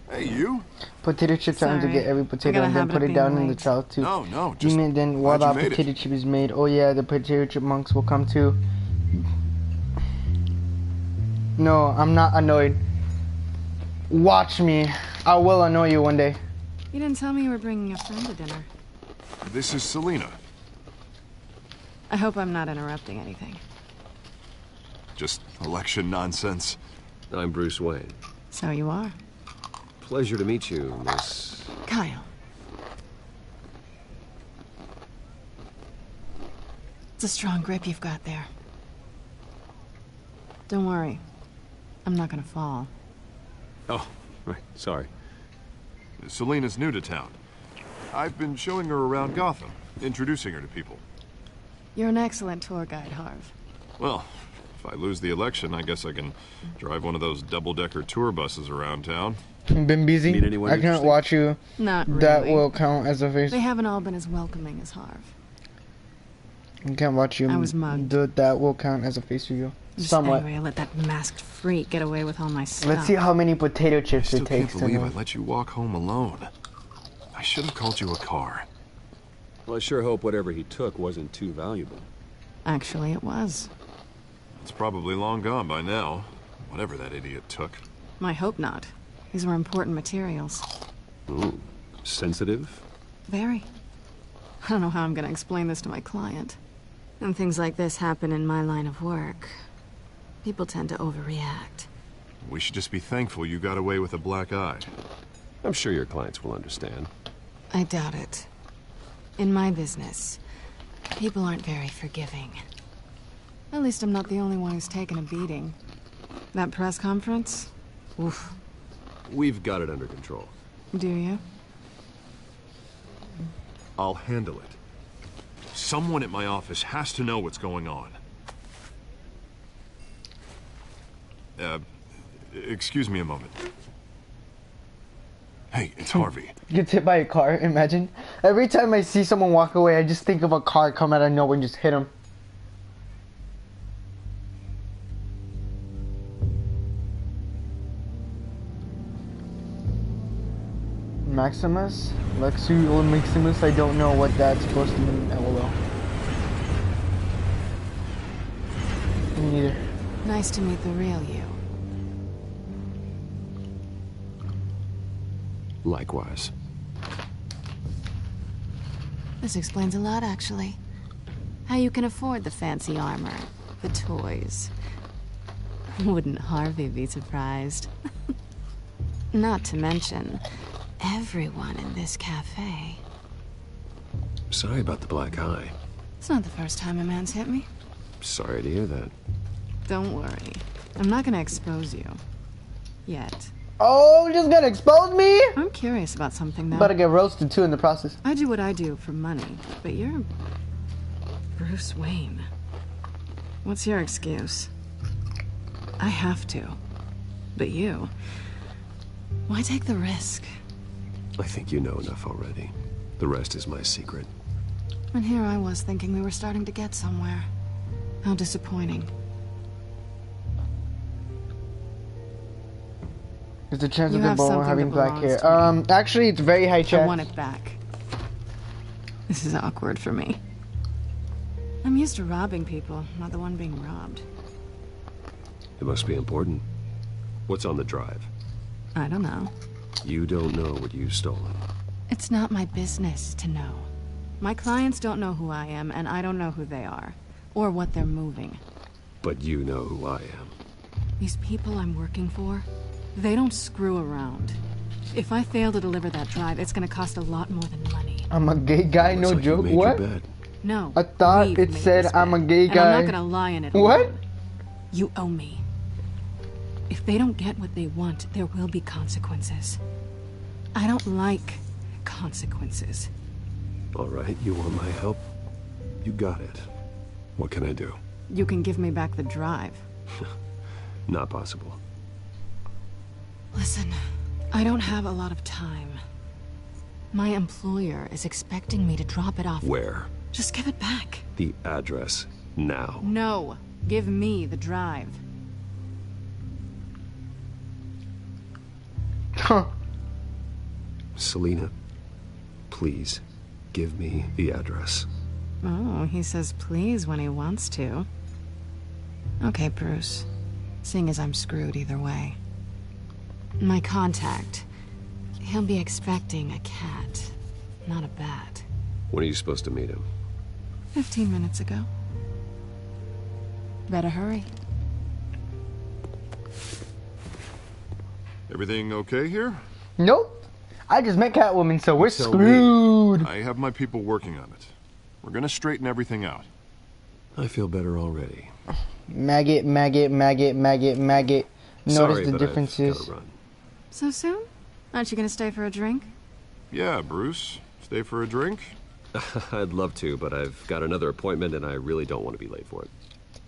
[SPEAKER 8] Hey, you?
[SPEAKER 9] Potato chips are to
[SPEAKER 1] Sorry.
[SPEAKER 9] get every
[SPEAKER 1] I
[SPEAKER 9] potato
[SPEAKER 1] got a
[SPEAKER 9] and then
[SPEAKER 1] habit
[SPEAKER 9] put
[SPEAKER 1] of
[SPEAKER 9] it down
[SPEAKER 1] being
[SPEAKER 9] in the
[SPEAKER 1] late.
[SPEAKER 9] trough too.
[SPEAKER 8] No,
[SPEAKER 9] You
[SPEAKER 8] just
[SPEAKER 9] mean then while
[SPEAKER 8] glad
[SPEAKER 9] that
[SPEAKER 8] you made
[SPEAKER 9] potato chip is made, oh yeah, the potato chip monks will come too. No, I'm not annoyed. Watch me. I will annoy you one day.
[SPEAKER 1] You didn't tell me you were bringing a friend to dinner.
[SPEAKER 8] This is Selena.
[SPEAKER 1] I hope I'm not interrupting anything.
[SPEAKER 8] Just election nonsense.
[SPEAKER 7] I'm Bruce Wayne.
[SPEAKER 1] So you are.
[SPEAKER 7] Pleasure to meet you, Miss...
[SPEAKER 1] Kyle. It's a strong grip you've got there. Don't worry. I'm not gonna fall.
[SPEAKER 7] Oh, right, sorry.
[SPEAKER 8] Selena's new to town. I've been showing her around Gotham, introducing her to people.
[SPEAKER 1] You're an excellent tour guide, Harv.
[SPEAKER 8] Well, if I lose the election, I guess I can drive one of those double-decker tour buses around town.
[SPEAKER 9] Been busy.
[SPEAKER 7] Meet anyone
[SPEAKER 9] I can't
[SPEAKER 7] interesting?
[SPEAKER 9] watch you.
[SPEAKER 1] Not really.
[SPEAKER 9] That will count as a face.
[SPEAKER 1] They haven't all been as welcoming as Harv.
[SPEAKER 9] I can't watch you.
[SPEAKER 1] I was mugged.
[SPEAKER 9] That will count as a face review.
[SPEAKER 1] I'm just
[SPEAKER 9] Somewhat.
[SPEAKER 1] angry I let that masked freak get away with all my stuff.
[SPEAKER 9] Let's see how many potato chips
[SPEAKER 8] I
[SPEAKER 9] it
[SPEAKER 8] still can't
[SPEAKER 9] takes to
[SPEAKER 8] believe I
[SPEAKER 9] know.
[SPEAKER 8] let you walk home alone. I should have called you a car.
[SPEAKER 7] Well, I sure hope whatever he took wasn't too valuable.
[SPEAKER 1] Actually, it was.
[SPEAKER 8] It's probably long gone by now, whatever that idiot took.
[SPEAKER 1] I hope not. These were important materials.
[SPEAKER 7] Ooh, sensitive?
[SPEAKER 1] Very. I don't know how I'm gonna explain this to my client. And things like this happen in my line of work. People tend to overreact.
[SPEAKER 8] We should just be thankful you got away with a black eye.
[SPEAKER 7] I'm sure your clients will understand.
[SPEAKER 1] I doubt it. In my business, people aren't very forgiving. At least I'm not the only one who's taken a beating. That press conference? Oof.
[SPEAKER 7] We've got it under control.
[SPEAKER 1] Do you?
[SPEAKER 8] I'll handle it. Someone at my office has to know what's going on. Excuse me a moment. Hey, it's Harvey.
[SPEAKER 9] Gets hit by a car, imagine. Every time I see someone walk away, I just think of a car come out of nowhere and just hit him. Maximus? Lexu or Maximus? I don't know what that's supposed to mean. LOL. Me neither.
[SPEAKER 1] Nice to meet the real you.
[SPEAKER 7] Likewise.
[SPEAKER 1] This explains a lot, actually. How you can afford the fancy armor, the toys. Wouldn't Harvey be surprised? Not to mention, everyone in this cafe.
[SPEAKER 7] Sorry about the black eye.
[SPEAKER 1] It's not the first time a man's hit me.
[SPEAKER 7] Sorry to hear that.
[SPEAKER 1] Don't worry. I'm not gonna expose you. Yet.
[SPEAKER 9] Oh, just gonna expose me?
[SPEAKER 1] I'm curious about something, though.
[SPEAKER 9] About to get roasted too in the process.
[SPEAKER 1] I do what I do for money, but you're Bruce Wayne. What's your excuse? I have to. But you, why take the risk?
[SPEAKER 7] I think you know enough already. The rest is my secret.
[SPEAKER 1] And here I was thinking we were starting to get somewhere. How disappointing.
[SPEAKER 9] There's a chance
[SPEAKER 1] You
[SPEAKER 9] of the
[SPEAKER 1] have
[SPEAKER 9] bone
[SPEAKER 1] something
[SPEAKER 9] having
[SPEAKER 1] that
[SPEAKER 9] black hair.
[SPEAKER 1] belongs to me.
[SPEAKER 9] Actually, it's very high
[SPEAKER 1] I
[SPEAKER 9] chance.
[SPEAKER 1] want it back. This is awkward for me. I'm used to robbing people, not the one being robbed.
[SPEAKER 7] It must be important. What's on the drive?
[SPEAKER 1] I don't know.
[SPEAKER 7] You don't know what you've stolen.
[SPEAKER 1] It's not my business to know. My clients don't know who I am, and I don't know who they are. Or what they're moving.
[SPEAKER 7] But you know who I am.
[SPEAKER 1] These people I'm working for, they don't screw around. If I fail to deliver that drive, it's gonna cost a lot more than money.
[SPEAKER 9] I'm a gay guy, no
[SPEAKER 7] Looks like you
[SPEAKER 9] joke.
[SPEAKER 7] made
[SPEAKER 9] What?
[SPEAKER 7] your bed.
[SPEAKER 1] No.
[SPEAKER 9] I thought
[SPEAKER 1] we've
[SPEAKER 9] it
[SPEAKER 1] made
[SPEAKER 9] said
[SPEAKER 1] this
[SPEAKER 9] I'm a
[SPEAKER 1] bet,
[SPEAKER 9] gay
[SPEAKER 1] and
[SPEAKER 9] guy.
[SPEAKER 1] I'm not gonna lie in it.
[SPEAKER 9] What?
[SPEAKER 1] alone. You owe me. If they don't get what they want, there will be consequences. I don't like consequences.
[SPEAKER 7] All right, you want my help? You got it. What can I do?
[SPEAKER 1] You can give me back the drive.
[SPEAKER 7] Not possible.
[SPEAKER 1] Listen, I don't have a lot of time. My employer is expecting me to drop it off.
[SPEAKER 7] Where?
[SPEAKER 1] Just give it back.
[SPEAKER 7] The address, now.
[SPEAKER 1] No. Give me the drive.
[SPEAKER 9] Huh.
[SPEAKER 7] Selina, please, give me the address.
[SPEAKER 1] Oh, he says please when he wants to. Okay, Bruce. Seeing as I'm screwed either way. My contact. He'll be expecting a cat, not a bat.
[SPEAKER 7] When are you supposed to meet him?
[SPEAKER 1] 15 minutes ago. Better hurry.
[SPEAKER 8] Everything okay here?
[SPEAKER 9] Nope. I just met Catwoman, so we're screwed.
[SPEAKER 8] I have my people working on it. We're gonna straighten everything out.
[SPEAKER 7] I feel better already.
[SPEAKER 9] Maggot, maggot, maggot, maggot, maggot. Notice the differences.
[SPEAKER 1] So soon? Aren't you gonna stay for a drink?
[SPEAKER 8] Yeah, Bruce. Stay for a drink?
[SPEAKER 7] I'd love to, but I've got another appointment and I really don't want to be late for it.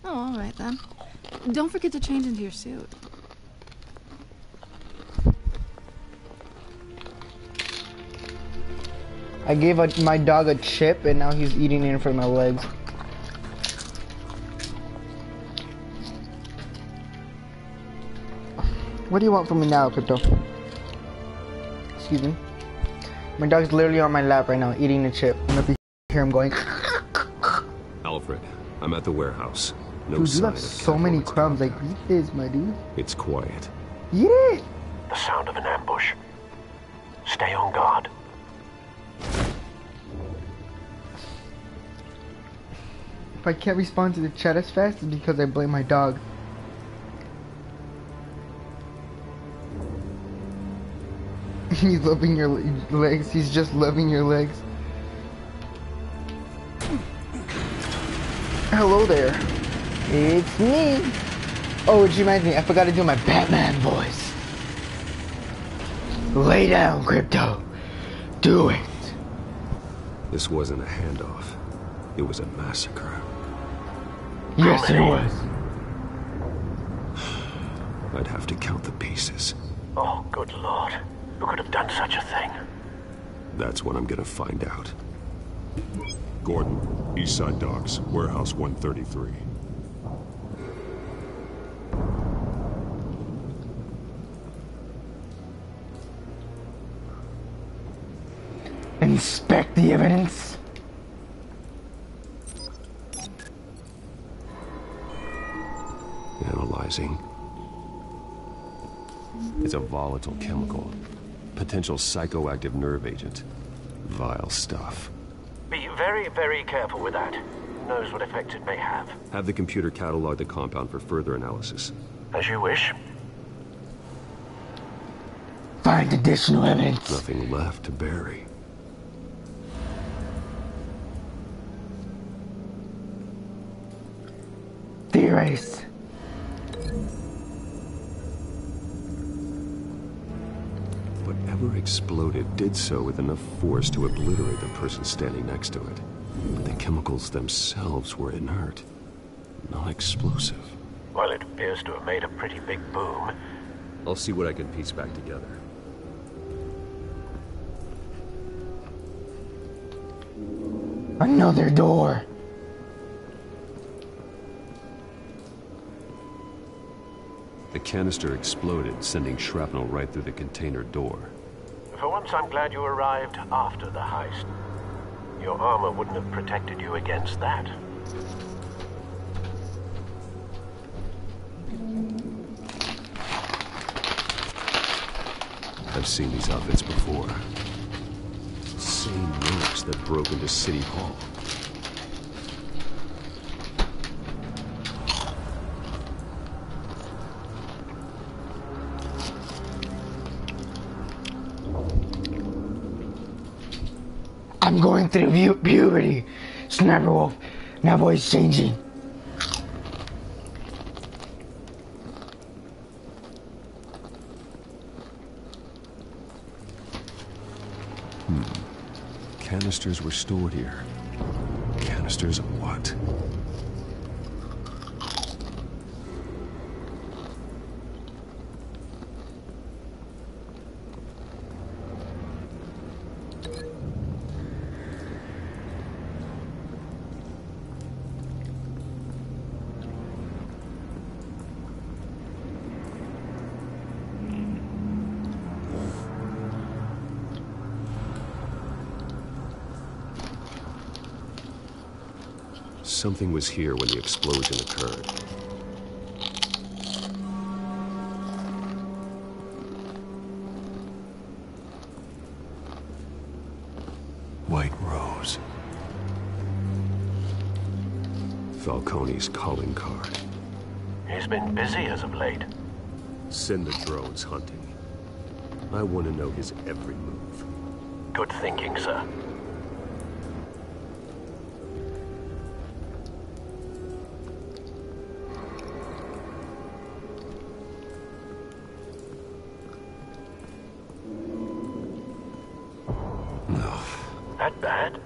[SPEAKER 1] Oh, all right then. Don't forget to change into your suit.
[SPEAKER 9] I gave my dog a chip, and now he's eating it in front of my legs. What do you want from me now, Crypto? Excuse me. My dog's literally on my lap right now, eating a chip. I'm gonna hear him going.
[SPEAKER 7] Alfred, I'm at the warehouse. No
[SPEAKER 9] Dude, you
[SPEAKER 7] sign
[SPEAKER 9] have
[SPEAKER 7] of
[SPEAKER 9] so many crumbs. Like, eat this, my dude.
[SPEAKER 7] It's quiet.
[SPEAKER 9] Eat it!
[SPEAKER 19] The sound of an ambush. Stay on guard.
[SPEAKER 9] If I can't respond to the chat as fast, it's because I blame my dog. He's loving your legs. He's just loving your legs. Hello there. It's me. Oh, it reminds me. I forgot to do my Batman voice. Lay down, Crypto. Do it.
[SPEAKER 7] This wasn't a handoff. It was a massacre.
[SPEAKER 9] Yes, it was.
[SPEAKER 7] I'd have to count the pieces.
[SPEAKER 19] Oh, good lord. Who could have done such a thing?
[SPEAKER 7] That's what I'm gonna find out.
[SPEAKER 4] Gordon, Eastside Docks, Warehouse 133.
[SPEAKER 9] Inspect the evidence.
[SPEAKER 7] Analyzing. It's a volatile chemical. Potential psychoactive nerve agent. Vile stuff.
[SPEAKER 19] Be very, very careful with that. Who knows what effects it may have.
[SPEAKER 7] Have the computer catalog the compound for further analysis.
[SPEAKER 19] As you wish.
[SPEAKER 9] Find additional evidence.
[SPEAKER 7] Nothing left to bury.
[SPEAKER 9] Theorize.
[SPEAKER 7] Whatever exploded did so with enough force to obliterate the person standing next to it. But the chemicals themselves were inert, not explosive.
[SPEAKER 19] Well, it appears to have made a pretty big boom.
[SPEAKER 7] I'll see what I can piece back together.
[SPEAKER 9] Another door.
[SPEAKER 7] The canister exploded, sending shrapnel right through the container door.
[SPEAKER 19] For once, I'm glad you arrived after the heist. Your armor wouldn't have protected you against that.
[SPEAKER 7] I've seen these outfits before. Same mercs that broke into City Hall.
[SPEAKER 9] I'm going through puberty. Sniper Wolf. Now voice changing.
[SPEAKER 7] Canisters were stored here. Canisters of what? Something was here when the explosion occurred. White Rose. Falcone's calling card.
[SPEAKER 19] He's been busy as of late.
[SPEAKER 7] Send the drones hunting. I want to know his every move.
[SPEAKER 19] Good thinking, sir.
[SPEAKER 7] No.
[SPEAKER 19] That bad?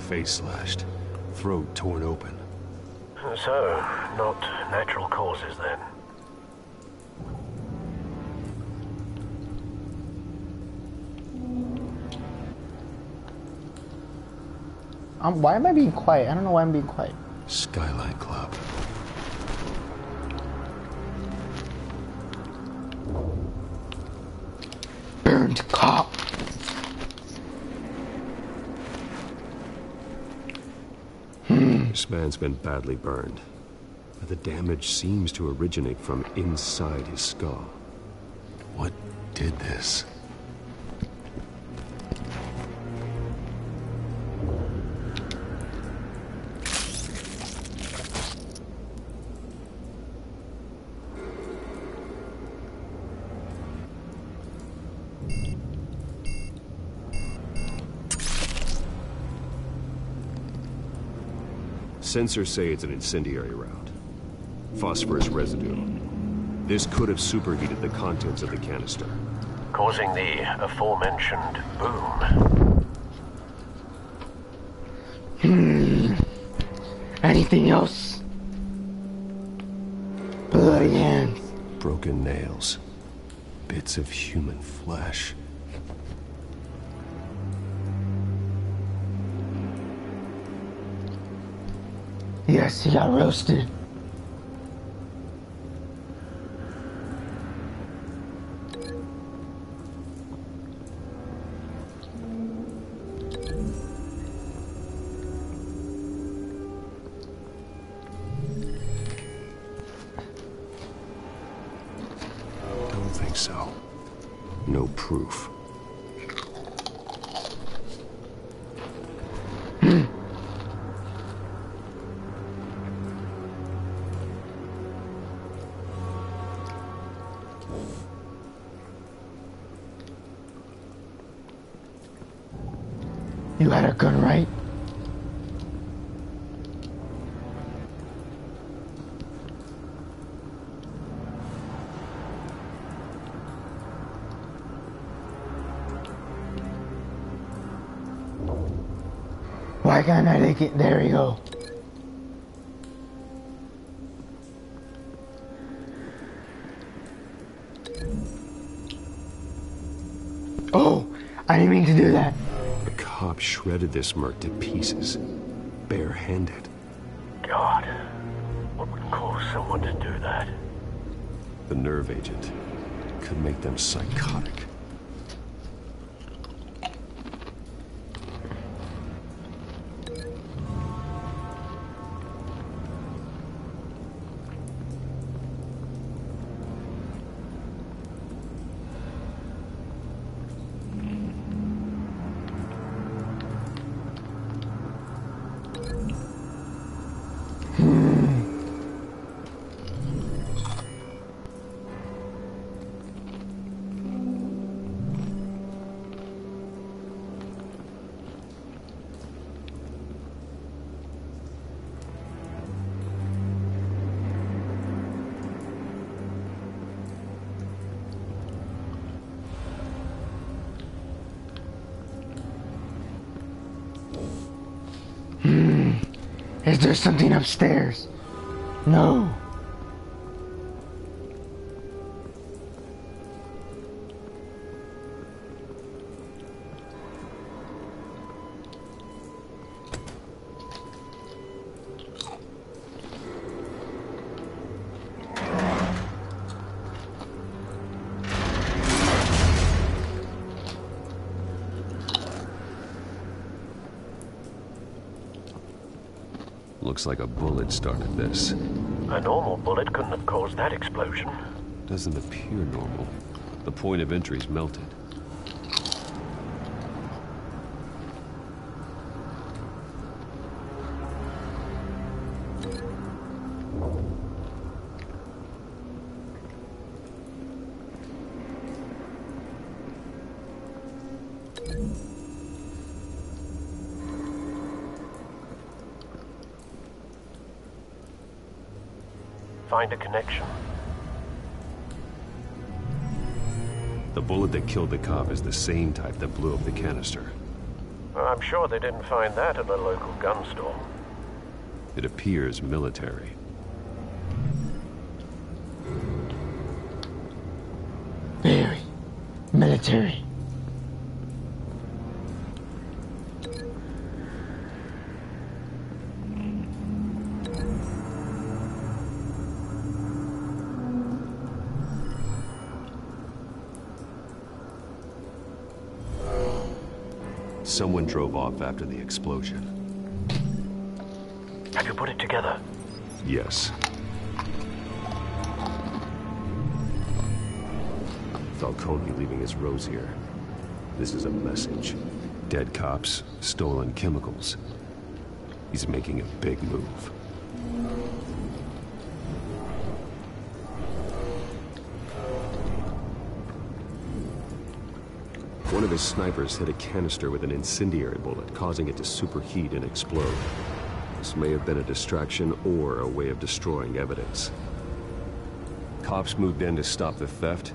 [SPEAKER 7] Face slashed. Throat torn open.
[SPEAKER 19] So, not natural causes then.
[SPEAKER 9] Why am I being quiet? I don't know why I'm being quiet.
[SPEAKER 7] Skyline Club.
[SPEAKER 9] Burned cop.
[SPEAKER 7] This man's been badly burned, but the damage seems to originate from inside his skull. What did this? Sensors say it's an incendiary route. Phosphorus residue. This could have superheated the contents of the canister,
[SPEAKER 19] causing the aforementioned boom.
[SPEAKER 9] Anything else? Bloody hands.
[SPEAKER 7] Broken nails. Bits of human flesh.
[SPEAKER 9] Yes, he got roasted.
[SPEAKER 7] Don't think so. No proof.
[SPEAKER 9] You had a gun, right? Why can't I take it? There we go. Oh, I didn't mean to do that.
[SPEAKER 7] The cop shredded this merc to pieces, bare-handed.
[SPEAKER 19] God, what would cause someone to do that?
[SPEAKER 7] The nerve agent could make them psychotic.
[SPEAKER 9] Is there something upstairs? No.
[SPEAKER 7] Looks like a bullet started this.
[SPEAKER 19] A normal bullet couldn't have caused that explosion.
[SPEAKER 7] Doesn't appear normal. The point of entry's melted.
[SPEAKER 19] Find a connection.
[SPEAKER 7] The bullet that killed the cop is the same type that blew up the canister.
[SPEAKER 19] I'm sure they didn't find that at a local gun store.
[SPEAKER 7] It appears military.
[SPEAKER 9] Very military.
[SPEAKER 7] Someone drove off after the explosion.
[SPEAKER 19] Have you put it together?
[SPEAKER 7] Yes. Falcone leaving his rose here. This is a message. Dead cops, stolen chemicals. He's making a big move. One of his snipers hit a canister with an incendiary bullet, causing it to superheat and explode. This may have been a distraction or a way of destroying evidence. Cops moved in to stop the theft.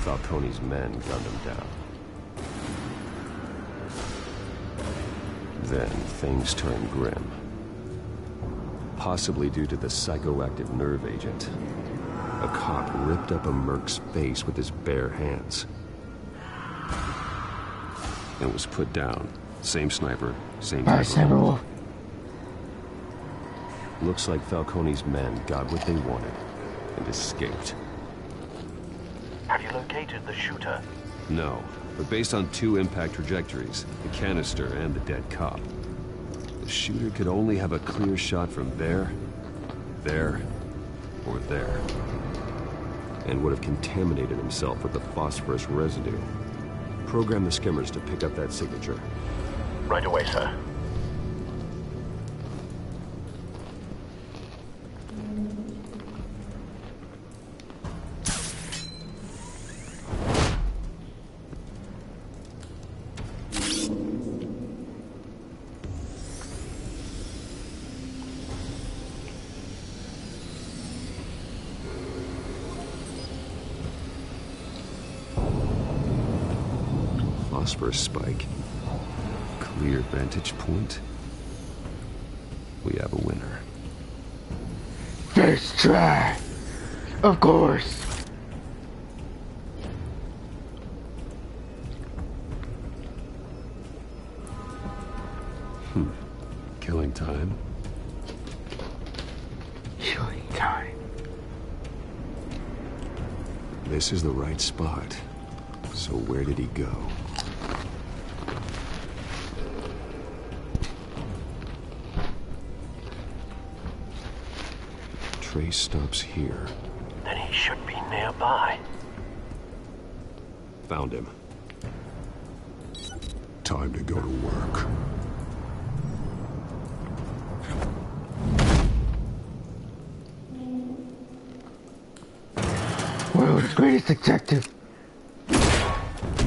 [SPEAKER 7] Falcone's men gunned him down. Then things turned grim. Possibly due to the psychoactive nerve agent. A cop ripped up a merc's face with his bare hands. And was put down. Same sniper, same
[SPEAKER 9] sniper.
[SPEAKER 7] Looks like Falcone's men got what they wanted and escaped.
[SPEAKER 19] Have you located the shooter?
[SPEAKER 7] No, but based on two impact trajectories, the canister and the dead cop, the shooter could only have a clear shot from there, or there, and would have contaminated himself with the phosphorus residue. Program the skimmers to pick up that signature.
[SPEAKER 19] Right away, sir.
[SPEAKER 7] Phosphorus spike. Clear vantage point. We have a winner.
[SPEAKER 9] First try. Of course.
[SPEAKER 7] Killing time.
[SPEAKER 9] Killing time.
[SPEAKER 7] This is the right spot. So where did he go? Trace stops here.
[SPEAKER 19] Then he should be nearby.
[SPEAKER 7] Found him.
[SPEAKER 4] Time to go to work.
[SPEAKER 9] World's greatest detective.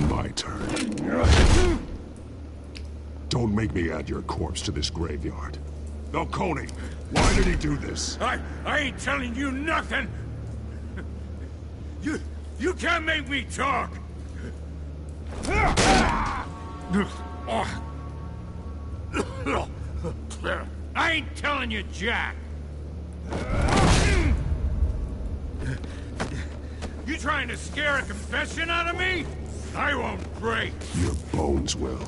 [SPEAKER 4] My turn. Don't make me add your corpse to this graveyard. Falcone, why did he do this?
[SPEAKER 13] I ain't telling you nothing! You can't make me talk! I ain't telling you jack! You trying to scare a confession out of me? I won't break!
[SPEAKER 4] Your bones will.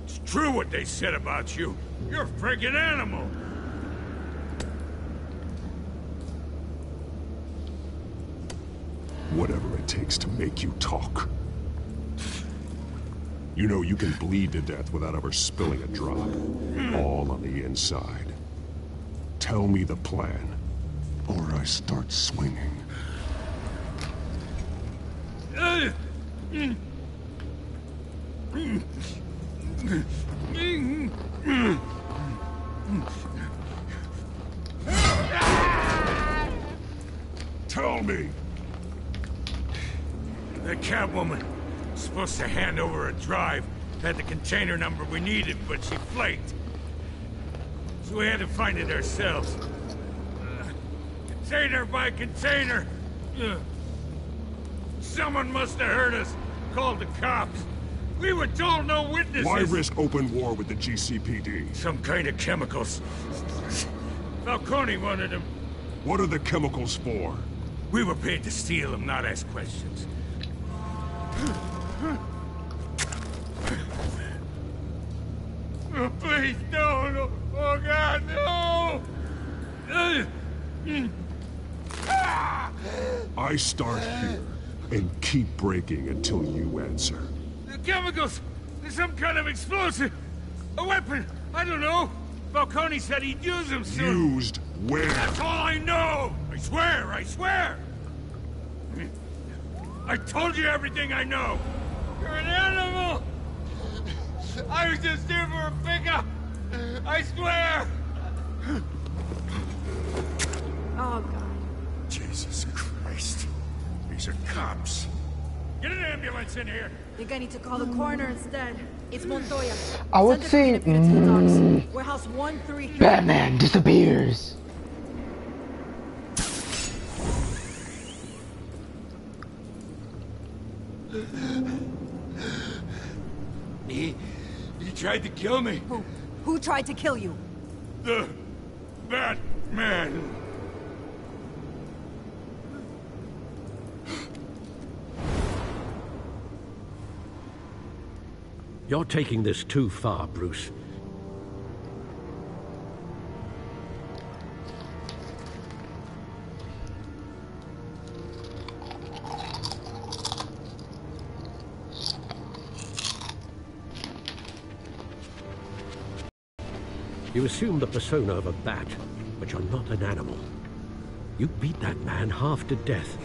[SPEAKER 13] It's true what they said about you. You're a friggin' animal!
[SPEAKER 4] Whatever it takes to make you talk. You know you can bleed to death without ever spilling a drop. All on the inside. Tell me the plan, or I start swinging. Tell me!
[SPEAKER 3] The Catwoman was supposed to hand over a drive. Had the container number we needed, but she flaked. So we had to find it ourselves. Container by container. Someone must have heard us. Called the cops. We were told no witnesses.
[SPEAKER 4] Why risk open war with the GCPD?
[SPEAKER 3] Some kind of chemicals. Falcone wanted them.
[SPEAKER 4] What are the chemicals for?
[SPEAKER 3] We were paid to steal them, not ask questions. Oh, please, no. Oh, God, no!
[SPEAKER 4] I start here and keep breaking until you answer.
[SPEAKER 3] The chemicals! There's some kind of explosive! A weapon! I don't know! Falcone said he'd use them soon!
[SPEAKER 4] Used where?
[SPEAKER 3] That's all I know! I swear! I told you everything I know! You're an animal! I was just here for a pickup! I swear!
[SPEAKER 12] Oh, God.
[SPEAKER 3] Jesus Christ. These are cops. Get an ambulance in here!
[SPEAKER 18] Think I need to call the coroner instead. It's Montoya.
[SPEAKER 9] I would say
[SPEAKER 18] Warehouse 133.
[SPEAKER 9] Batman disappears.
[SPEAKER 3] He tried to kill me.
[SPEAKER 18] Who tried to kill you?
[SPEAKER 3] The Batman.
[SPEAKER 6] You're taking this too far, Bruce. You assume the persona of a bat, but you're not an animal. You beat that man half to death.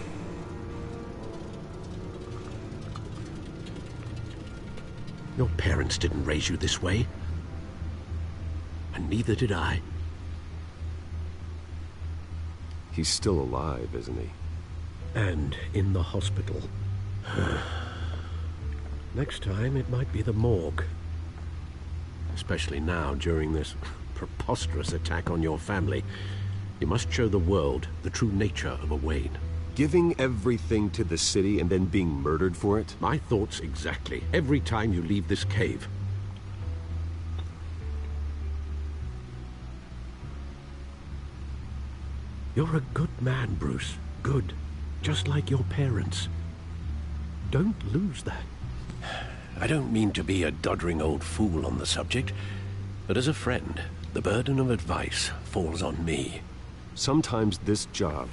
[SPEAKER 6] Your parents didn't raise you this way. And neither did I.
[SPEAKER 7] He's still alive, isn't he?
[SPEAKER 6] And in the hospital. Next time, it might be the morgue. Especially now, during this preposterous attack on your family. You must show the world the true nature of a Wayne.
[SPEAKER 7] Giving everything to the city and then being murdered for it?
[SPEAKER 6] My thoughts exactly. Every time you leave this cave. You're a good man, Bruce. Good. Just like your parents. Don't lose that. I don't mean to be a doddering old fool on the subject, but as a friend, the burden of advice falls on me.
[SPEAKER 7] Sometimes this job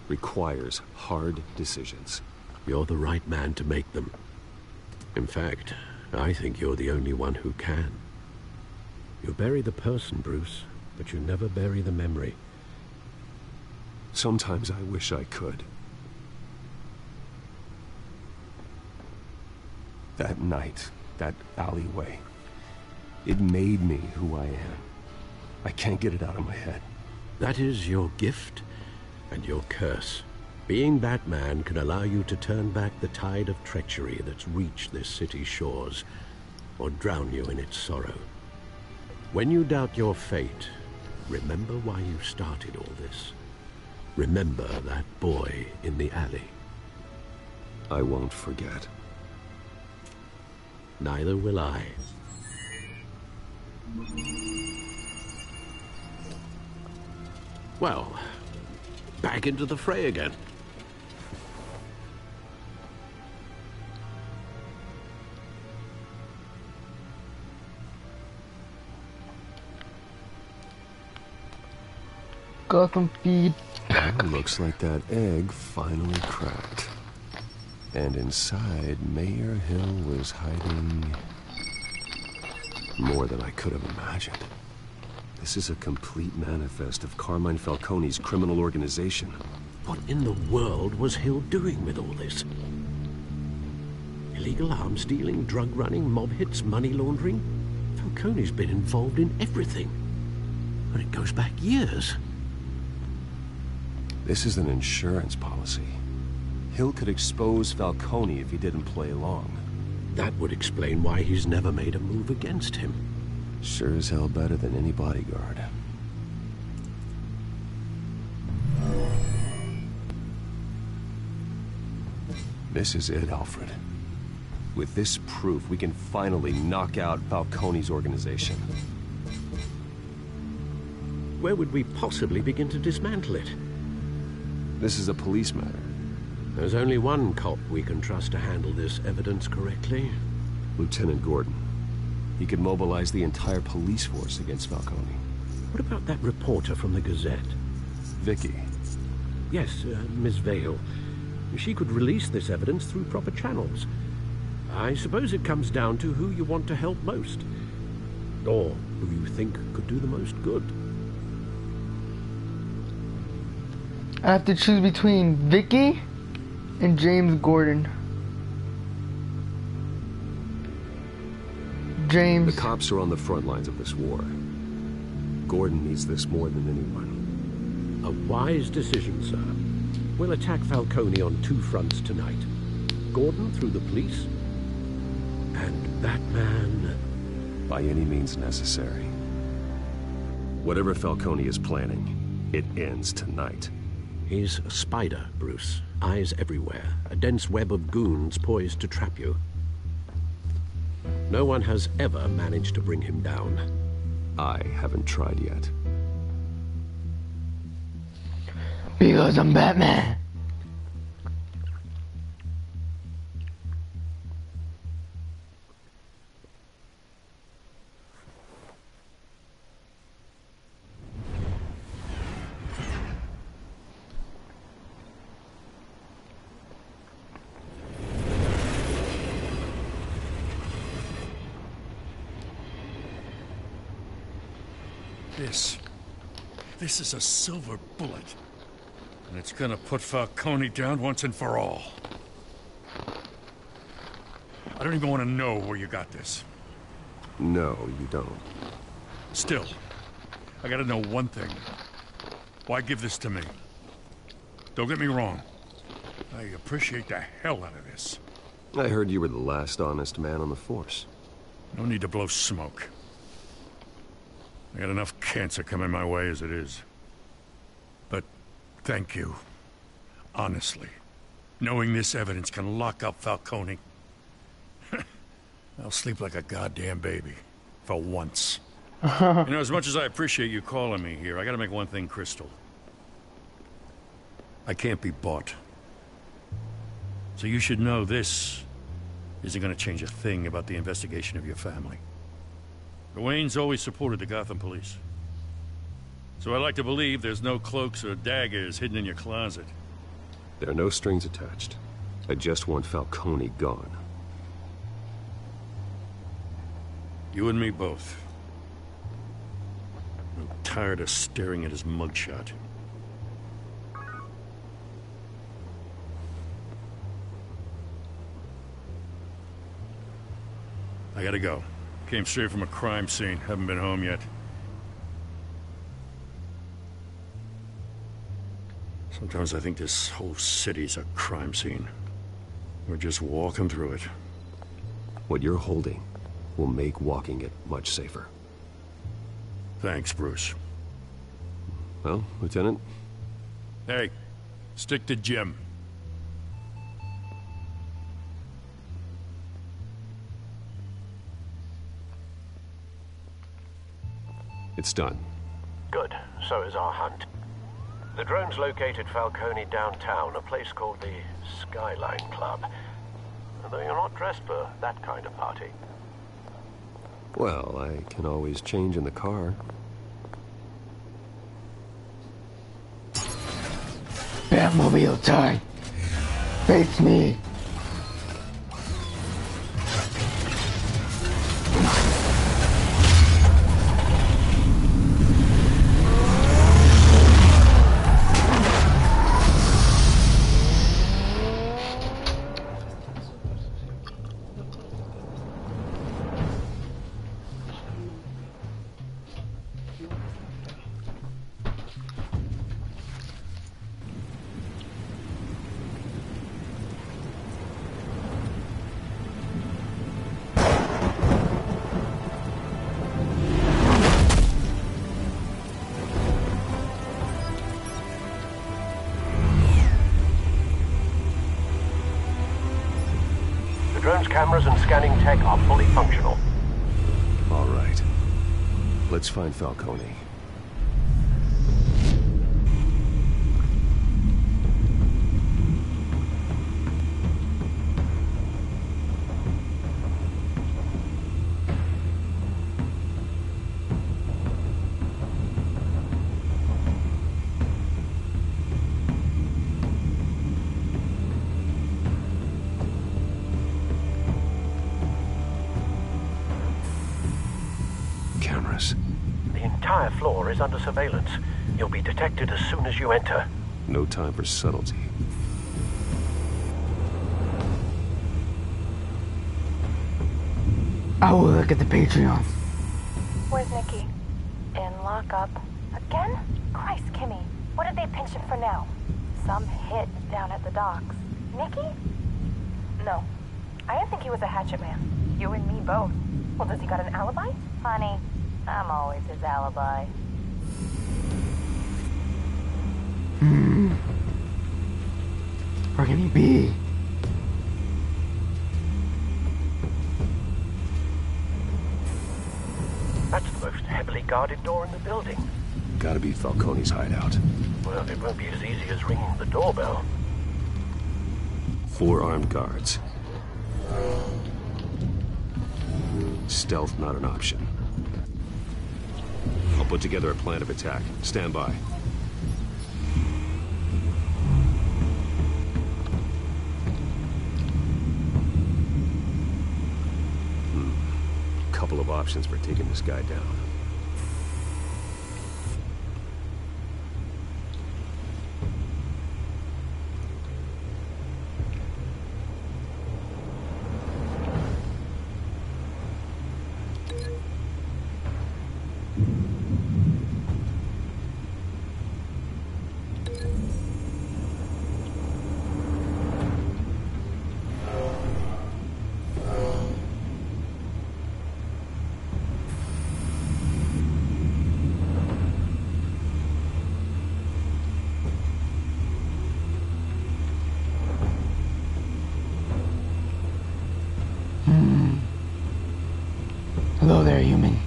[SPEAKER 7] requires hard decisions.
[SPEAKER 6] You're the right man to make them. In fact, I think you're the only one who can. You bury the person, Bruce, but you never bury the memory.
[SPEAKER 7] Sometimes I wish I could. That night, that alleyway, it made me who I am. I can't get it out of my head.
[SPEAKER 6] That is your gift and your curse. Being Batman can allow you to turn back the tide of treachery that's reached this city's shores, or drown you in its sorrow. When you doubt your fate, remember why you started all this. Remember that boy in the alley.
[SPEAKER 7] I won't forget.
[SPEAKER 6] Neither will I. Well, back into the fray again.
[SPEAKER 9] Gotham
[SPEAKER 7] Well, looks like that egg finally cracked. And inside, Mayor Hill was hiding more than I could have imagined. This is a complete manifest of Carmine Falcone's criminal organization.
[SPEAKER 6] What in the world was Hill doing with all this? Illegal arms dealing, drug running, mob hits, money laundering? Falcone's been involved in everything. And it goes back years.
[SPEAKER 7] This is an insurance policy. Hill could expose Falcone if he didn't play along.
[SPEAKER 6] That would explain why he's never made a move against him.
[SPEAKER 7] Sure as hell better than any bodyguard. This is it, Alfred. With this proof, we can finally knock out Falcone's organization.
[SPEAKER 6] Where would we possibly begin to dismantle it?
[SPEAKER 7] This is a police matter.
[SPEAKER 6] There's only one cop we can trust to handle this evidence correctly.
[SPEAKER 7] Lieutenant Gordon. He could mobilize the entire police force against Falcone.
[SPEAKER 6] What about that reporter from the Gazette?
[SPEAKER 7] Vicky.
[SPEAKER 6] Yes, Miss Vale. She could release this evidence through proper channels. I suppose it comes down to who you want to help most. Or who you think could do the most good.
[SPEAKER 9] I have to choose between Vicky and James Gordon. James.
[SPEAKER 7] The cops are on the front lines of this war. Gordon needs this more than anyone.
[SPEAKER 6] A wise decision, sir. We'll attack Falcone on two fronts tonight. Gordon through the police, and Batman...
[SPEAKER 7] by any means necessary. Whatever Falcone is planning, it ends tonight.
[SPEAKER 6] He's a spider, Bruce. Eyes everywhere. A dense web of goons poised to trap you. No one has ever managed to bring him down.
[SPEAKER 7] I haven't tried yet.
[SPEAKER 9] Because I'm Batman.
[SPEAKER 3] This is a silver bullet. And it's gonna put Falcone down once and for all. I don't even want to know where you got this.
[SPEAKER 7] No, you don't.
[SPEAKER 3] Still, I gotta know one thing. Why give this to me? Don't get me wrong. I appreciate the hell out of this.
[SPEAKER 7] I heard you were the last honest man on the force.
[SPEAKER 3] No need to blow smoke. I got enough cancer coming my way as it is. But thank you. Honestly. Knowing this evidence can lock up Falcone. I'll sleep like a goddamn baby. For once. You know, as much as I appreciate you calling me here, I gotta make one thing crystal. I can't be bought. So you should know this isn't gonna change a thing about the investigation of your family. The Waynes always supported the Gotham police. So I like to believe there's no cloaks or daggers hidden in your closet.
[SPEAKER 7] There are no strings attached. I just want Falcone gone.
[SPEAKER 3] You and me both. I'm tired of staring at his mugshot. I gotta go. Came straight from a crime scene. Haven't been home yet. Sometimes I think this whole city's a crime scene. We're just walking through it.
[SPEAKER 7] What you're holding will make walking it much safer.
[SPEAKER 3] Thanks, Bruce.
[SPEAKER 7] Well, Lieutenant?
[SPEAKER 3] Hey, stick to Jim.
[SPEAKER 7] It's done.
[SPEAKER 19] Good. So is our hunt. The drones located Falcone downtown, a place called the Skyline Club. Though you're not dressed for that kind of party.
[SPEAKER 7] Well, I can always change in the car.
[SPEAKER 9] Batmobile time. Face me.
[SPEAKER 19] Drone's cameras and scanning tech are fully functional.
[SPEAKER 7] All right. Let's find Falcone. Cameras.
[SPEAKER 19] The entire floor is under surveillance. You'll be detected as soon as you enter.
[SPEAKER 7] No time for subtlety.
[SPEAKER 9] I will look at the Patreon.
[SPEAKER 20] Where's Nikki? In lockup. Again? Christ, Kimmy. What did they pinch him for now? Some hit down at the docks. Nikki? No. I didn't think he was a hatchet man. You and me both. Well, does he got an alibi? Honey, I'm always his alibi.
[SPEAKER 9] Where can he be?
[SPEAKER 19] That's the most heavily guarded door in the building.
[SPEAKER 7] Gotta be Falcone's hideout.
[SPEAKER 19] Well, it won't be as easy as ringing the doorbell.
[SPEAKER 7] 4 armed guards. Stealth not an option. I'll put together a plan of attack. Stand by. Couple of options for taking this guy down.
[SPEAKER 9] Hello there, human.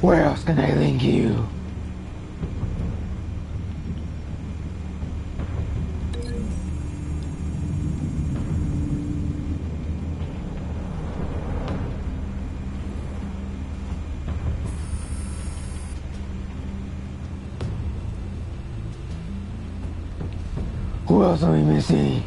[SPEAKER 9] Where else can I link you? Who else are we missing?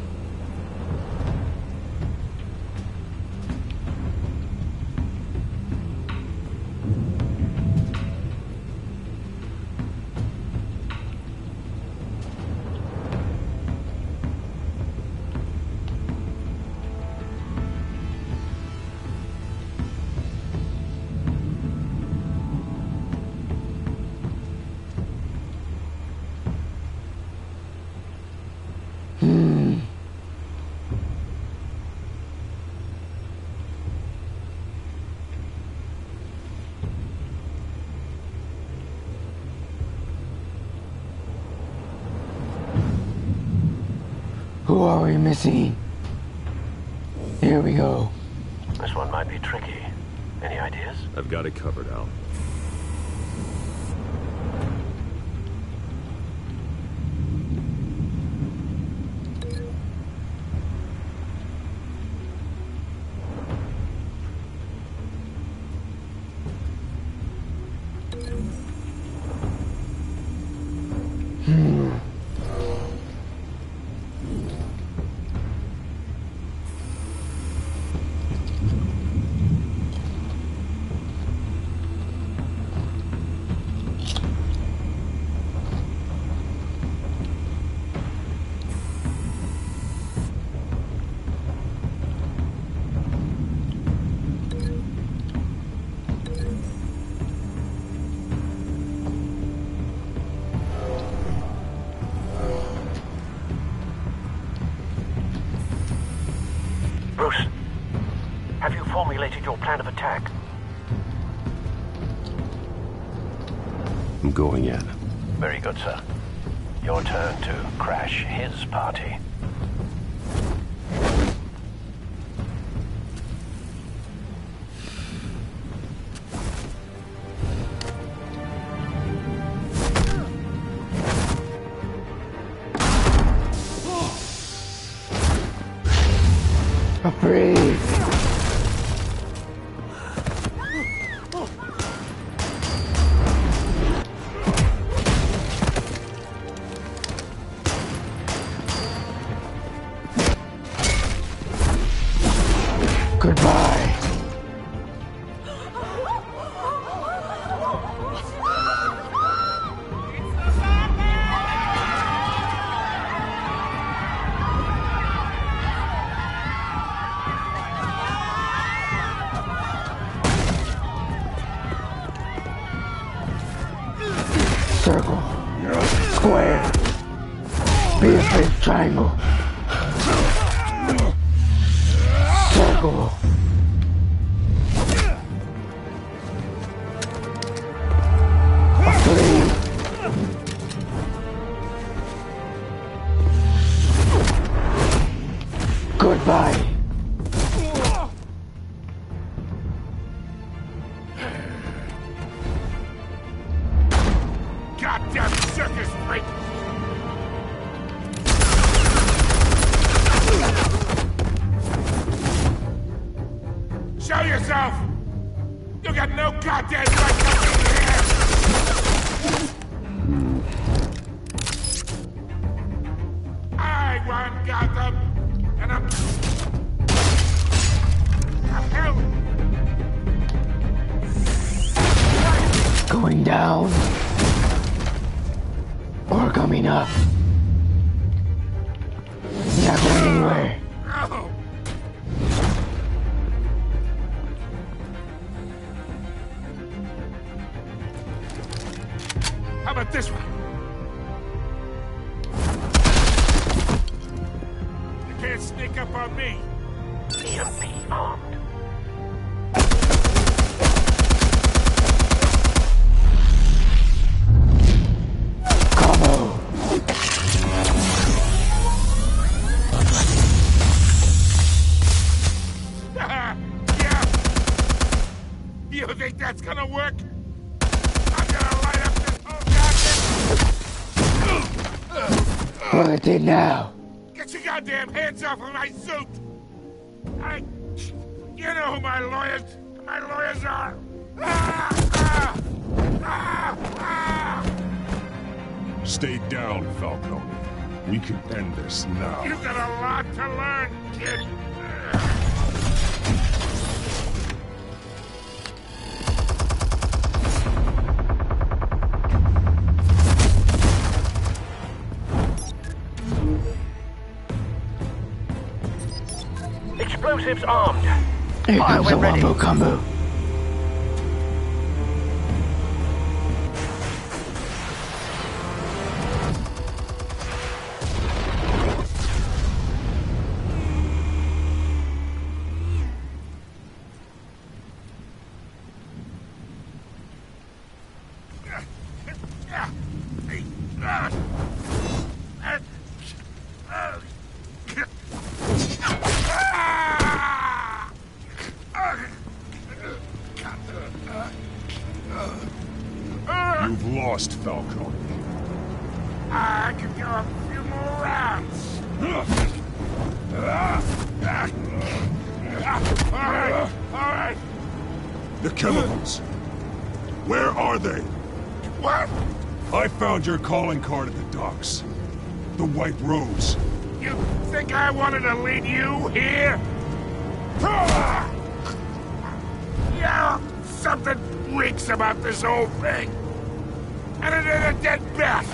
[SPEAKER 9] Who are we missing? Here we go.
[SPEAKER 19] This one might be tricky. Any ideas?
[SPEAKER 7] I've got it covered, Al.
[SPEAKER 19] Bruce, have you formulated your plan of attack?
[SPEAKER 7] I'm going in.
[SPEAKER 19] Very good, sir. Your turn to crash his party.
[SPEAKER 9] Afraid. Goodbye. Circle. Square. Be a safe triangle. Circle. Afraid. Goodbye.
[SPEAKER 13] Goddamn circus freak! Show yourself! You got no goddamn right coming here! I won Gotham, and I'm... Hell!
[SPEAKER 9] Going down. Or coming up. Not going anywhere.
[SPEAKER 13] Oh. How about this one? You can't sneak up on me.
[SPEAKER 19] EMP armed.
[SPEAKER 13] Yeah. You think that's gonna work? I'm gonna light up this whole goddamn...
[SPEAKER 9] Well, it did now.
[SPEAKER 13] Get your goddamn hands off of my suit! You know who my lawyers are!
[SPEAKER 4] Stay down, Falcone. We can end this now.
[SPEAKER 13] You've got a lot to learn, kid!
[SPEAKER 19] Explosives armed.
[SPEAKER 9] Here comes a wombo combo.
[SPEAKER 4] You've lost, Falcone.
[SPEAKER 13] I could go a few more rounds. All right.
[SPEAKER 4] The chemicals. Where are they?
[SPEAKER 13] What?
[SPEAKER 4] I found your calling card at the docks. The White Rose.
[SPEAKER 13] You think I wanted to lead you here? Yeah, something reeks about this whole thing. And it is a dead bat.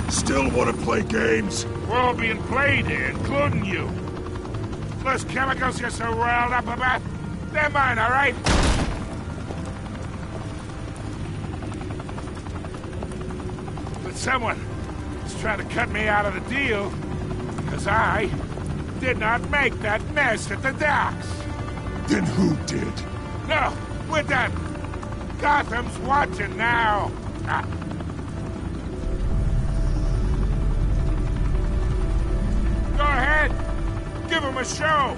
[SPEAKER 4] Still want to play games?
[SPEAKER 13] We're all being played here, including you. Those chemicals you're so riled up about, they're mine, all right? But someone is trying to cut me out of the deal, because I did not make that mess at the docks.
[SPEAKER 4] Then who did?
[SPEAKER 13] No, we're done. Gotham's watching now. Go ahead. Give him a show.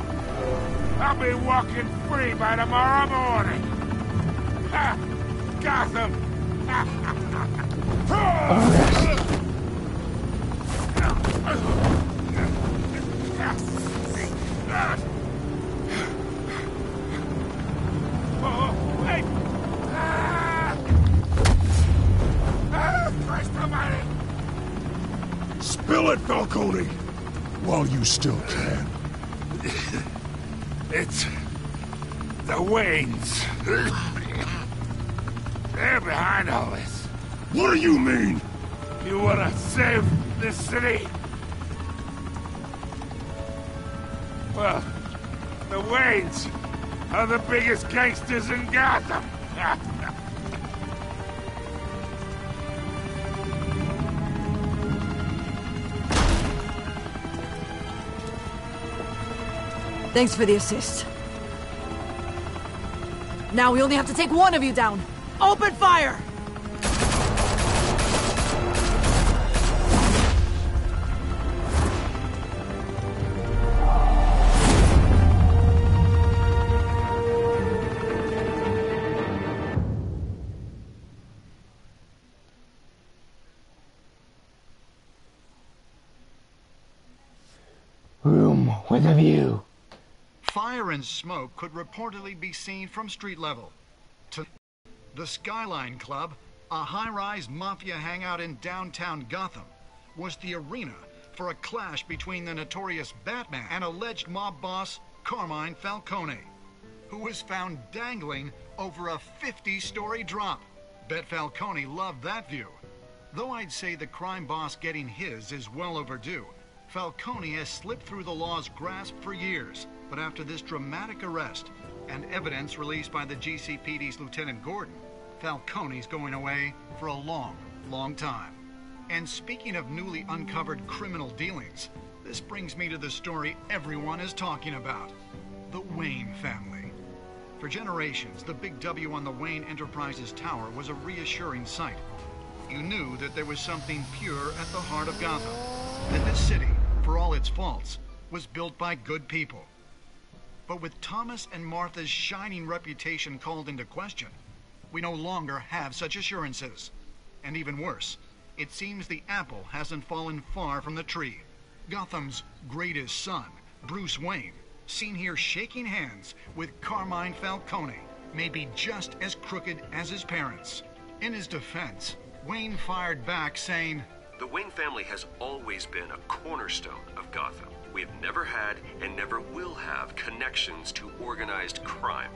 [SPEAKER 13] I'll be walking free by tomorrow morning. Gotham. Oh, wait. Christ almighty.
[SPEAKER 4] Spill it, Falcone! While you still can.
[SPEAKER 13] It's the Waynes. They're behind all this.
[SPEAKER 4] What do you mean?
[SPEAKER 13] You wanna save this city? Well, the Waynes are the biggest gangsters in Gotham.
[SPEAKER 18] Thanks for the assist. Now we only have to take one of you down. Open fire!
[SPEAKER 9] Room with a view.
[SPEAKER 14] Fire and smoke could reportedly be seen from street level. To the Skyline Club, a high-rise mafia hangout in downtown Gotham, was the arena for a clash between the notorious Batman and alleged mob boss Carmine Falcone, who was found dangling over a 50-story drop. Bet Falcone loved that view. Though I'd say the crime boss getting his is well overdue, Falcone has slipped through the law's grasp for years. But after this dramatic arrest and evidence released by the GCPD's Lieutenant Gordon, Falcone's going away for a long, long time. And speaking of newly uncovered criminal dealings, this brings me to the story everyone is talking about: the Wayne family. For generations, the big W on the Wayne Enterprises Tower was a reassuring sight. You knew that there was something pure at the heart of Gotham, that this city, for all its faults, was built by good people. But with Thomas and Martha's shining reputation called into question, we no longer have such assurances. And even worse, it seems the apple hasn't fallen far from the tree. Gotham's greatest son, Bruce Wayne, seen here shaking hands with Carmine Falcone, may be just as crooked as his parents. In his defense, Wayne fired back saying,
[SPEAKER 7] "The Wayne family has always been a cornerstone of Gotham. We have never had and never will have connections to organized crime."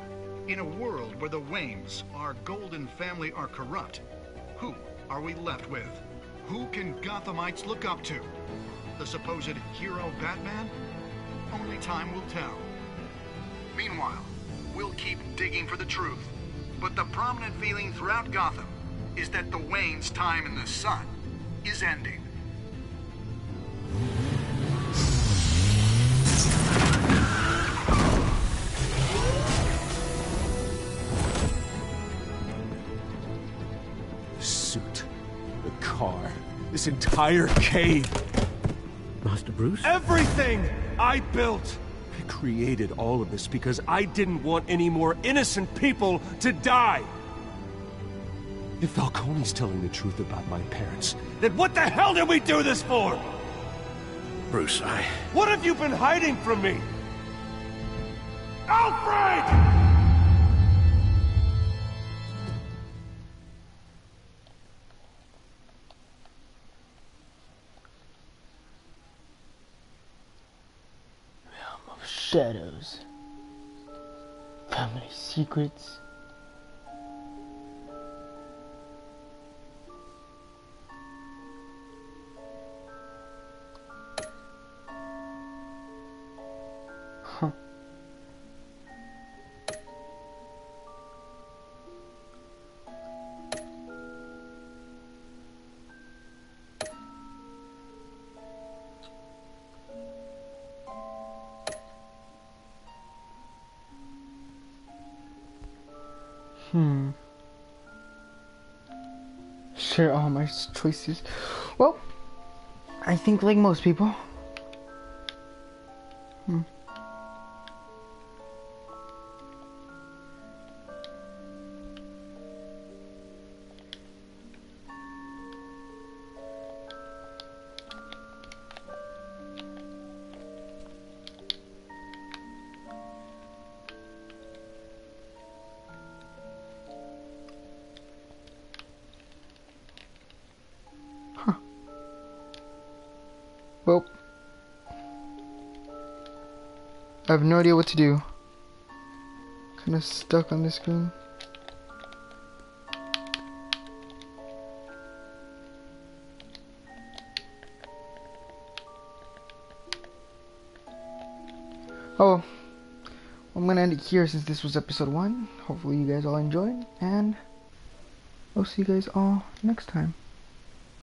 [SPEAKER 14] In a world where the Waynes, our golden family, are corrupt, who are we left with? Who can Gothamites look up to? The supposed hero Batman? Only time will tell. Meanwhile, we'll keep digging for the truth. But the prominent feeling throughout Gotham is that the Waynes' time in the sun is ending.
[SPEAKER 2] The suit, the car, this entire cave.
[SPEAKER 6] Master Bruce?
[SPEAKER 4] Everything I built! I created all of this because I didn't want any more innocent people to die! If Falcone's telling the truth about my parents, then what the hell did we do this for?
[SPEAKER 6] Bruce,
[SPEAKER 4] What have you been hiding from me? Alfred!
[SPEAKER 9] Realm of Shadows. Family secrets. Huh. Share all my choices. Well, I think like most people. Well, I have no idea what to do. Kind of stuck on this screen. Oh, I'm gonna end it here since this was episode 1. Hopefully you guys all enjoyed, and I'll see you guys all next time.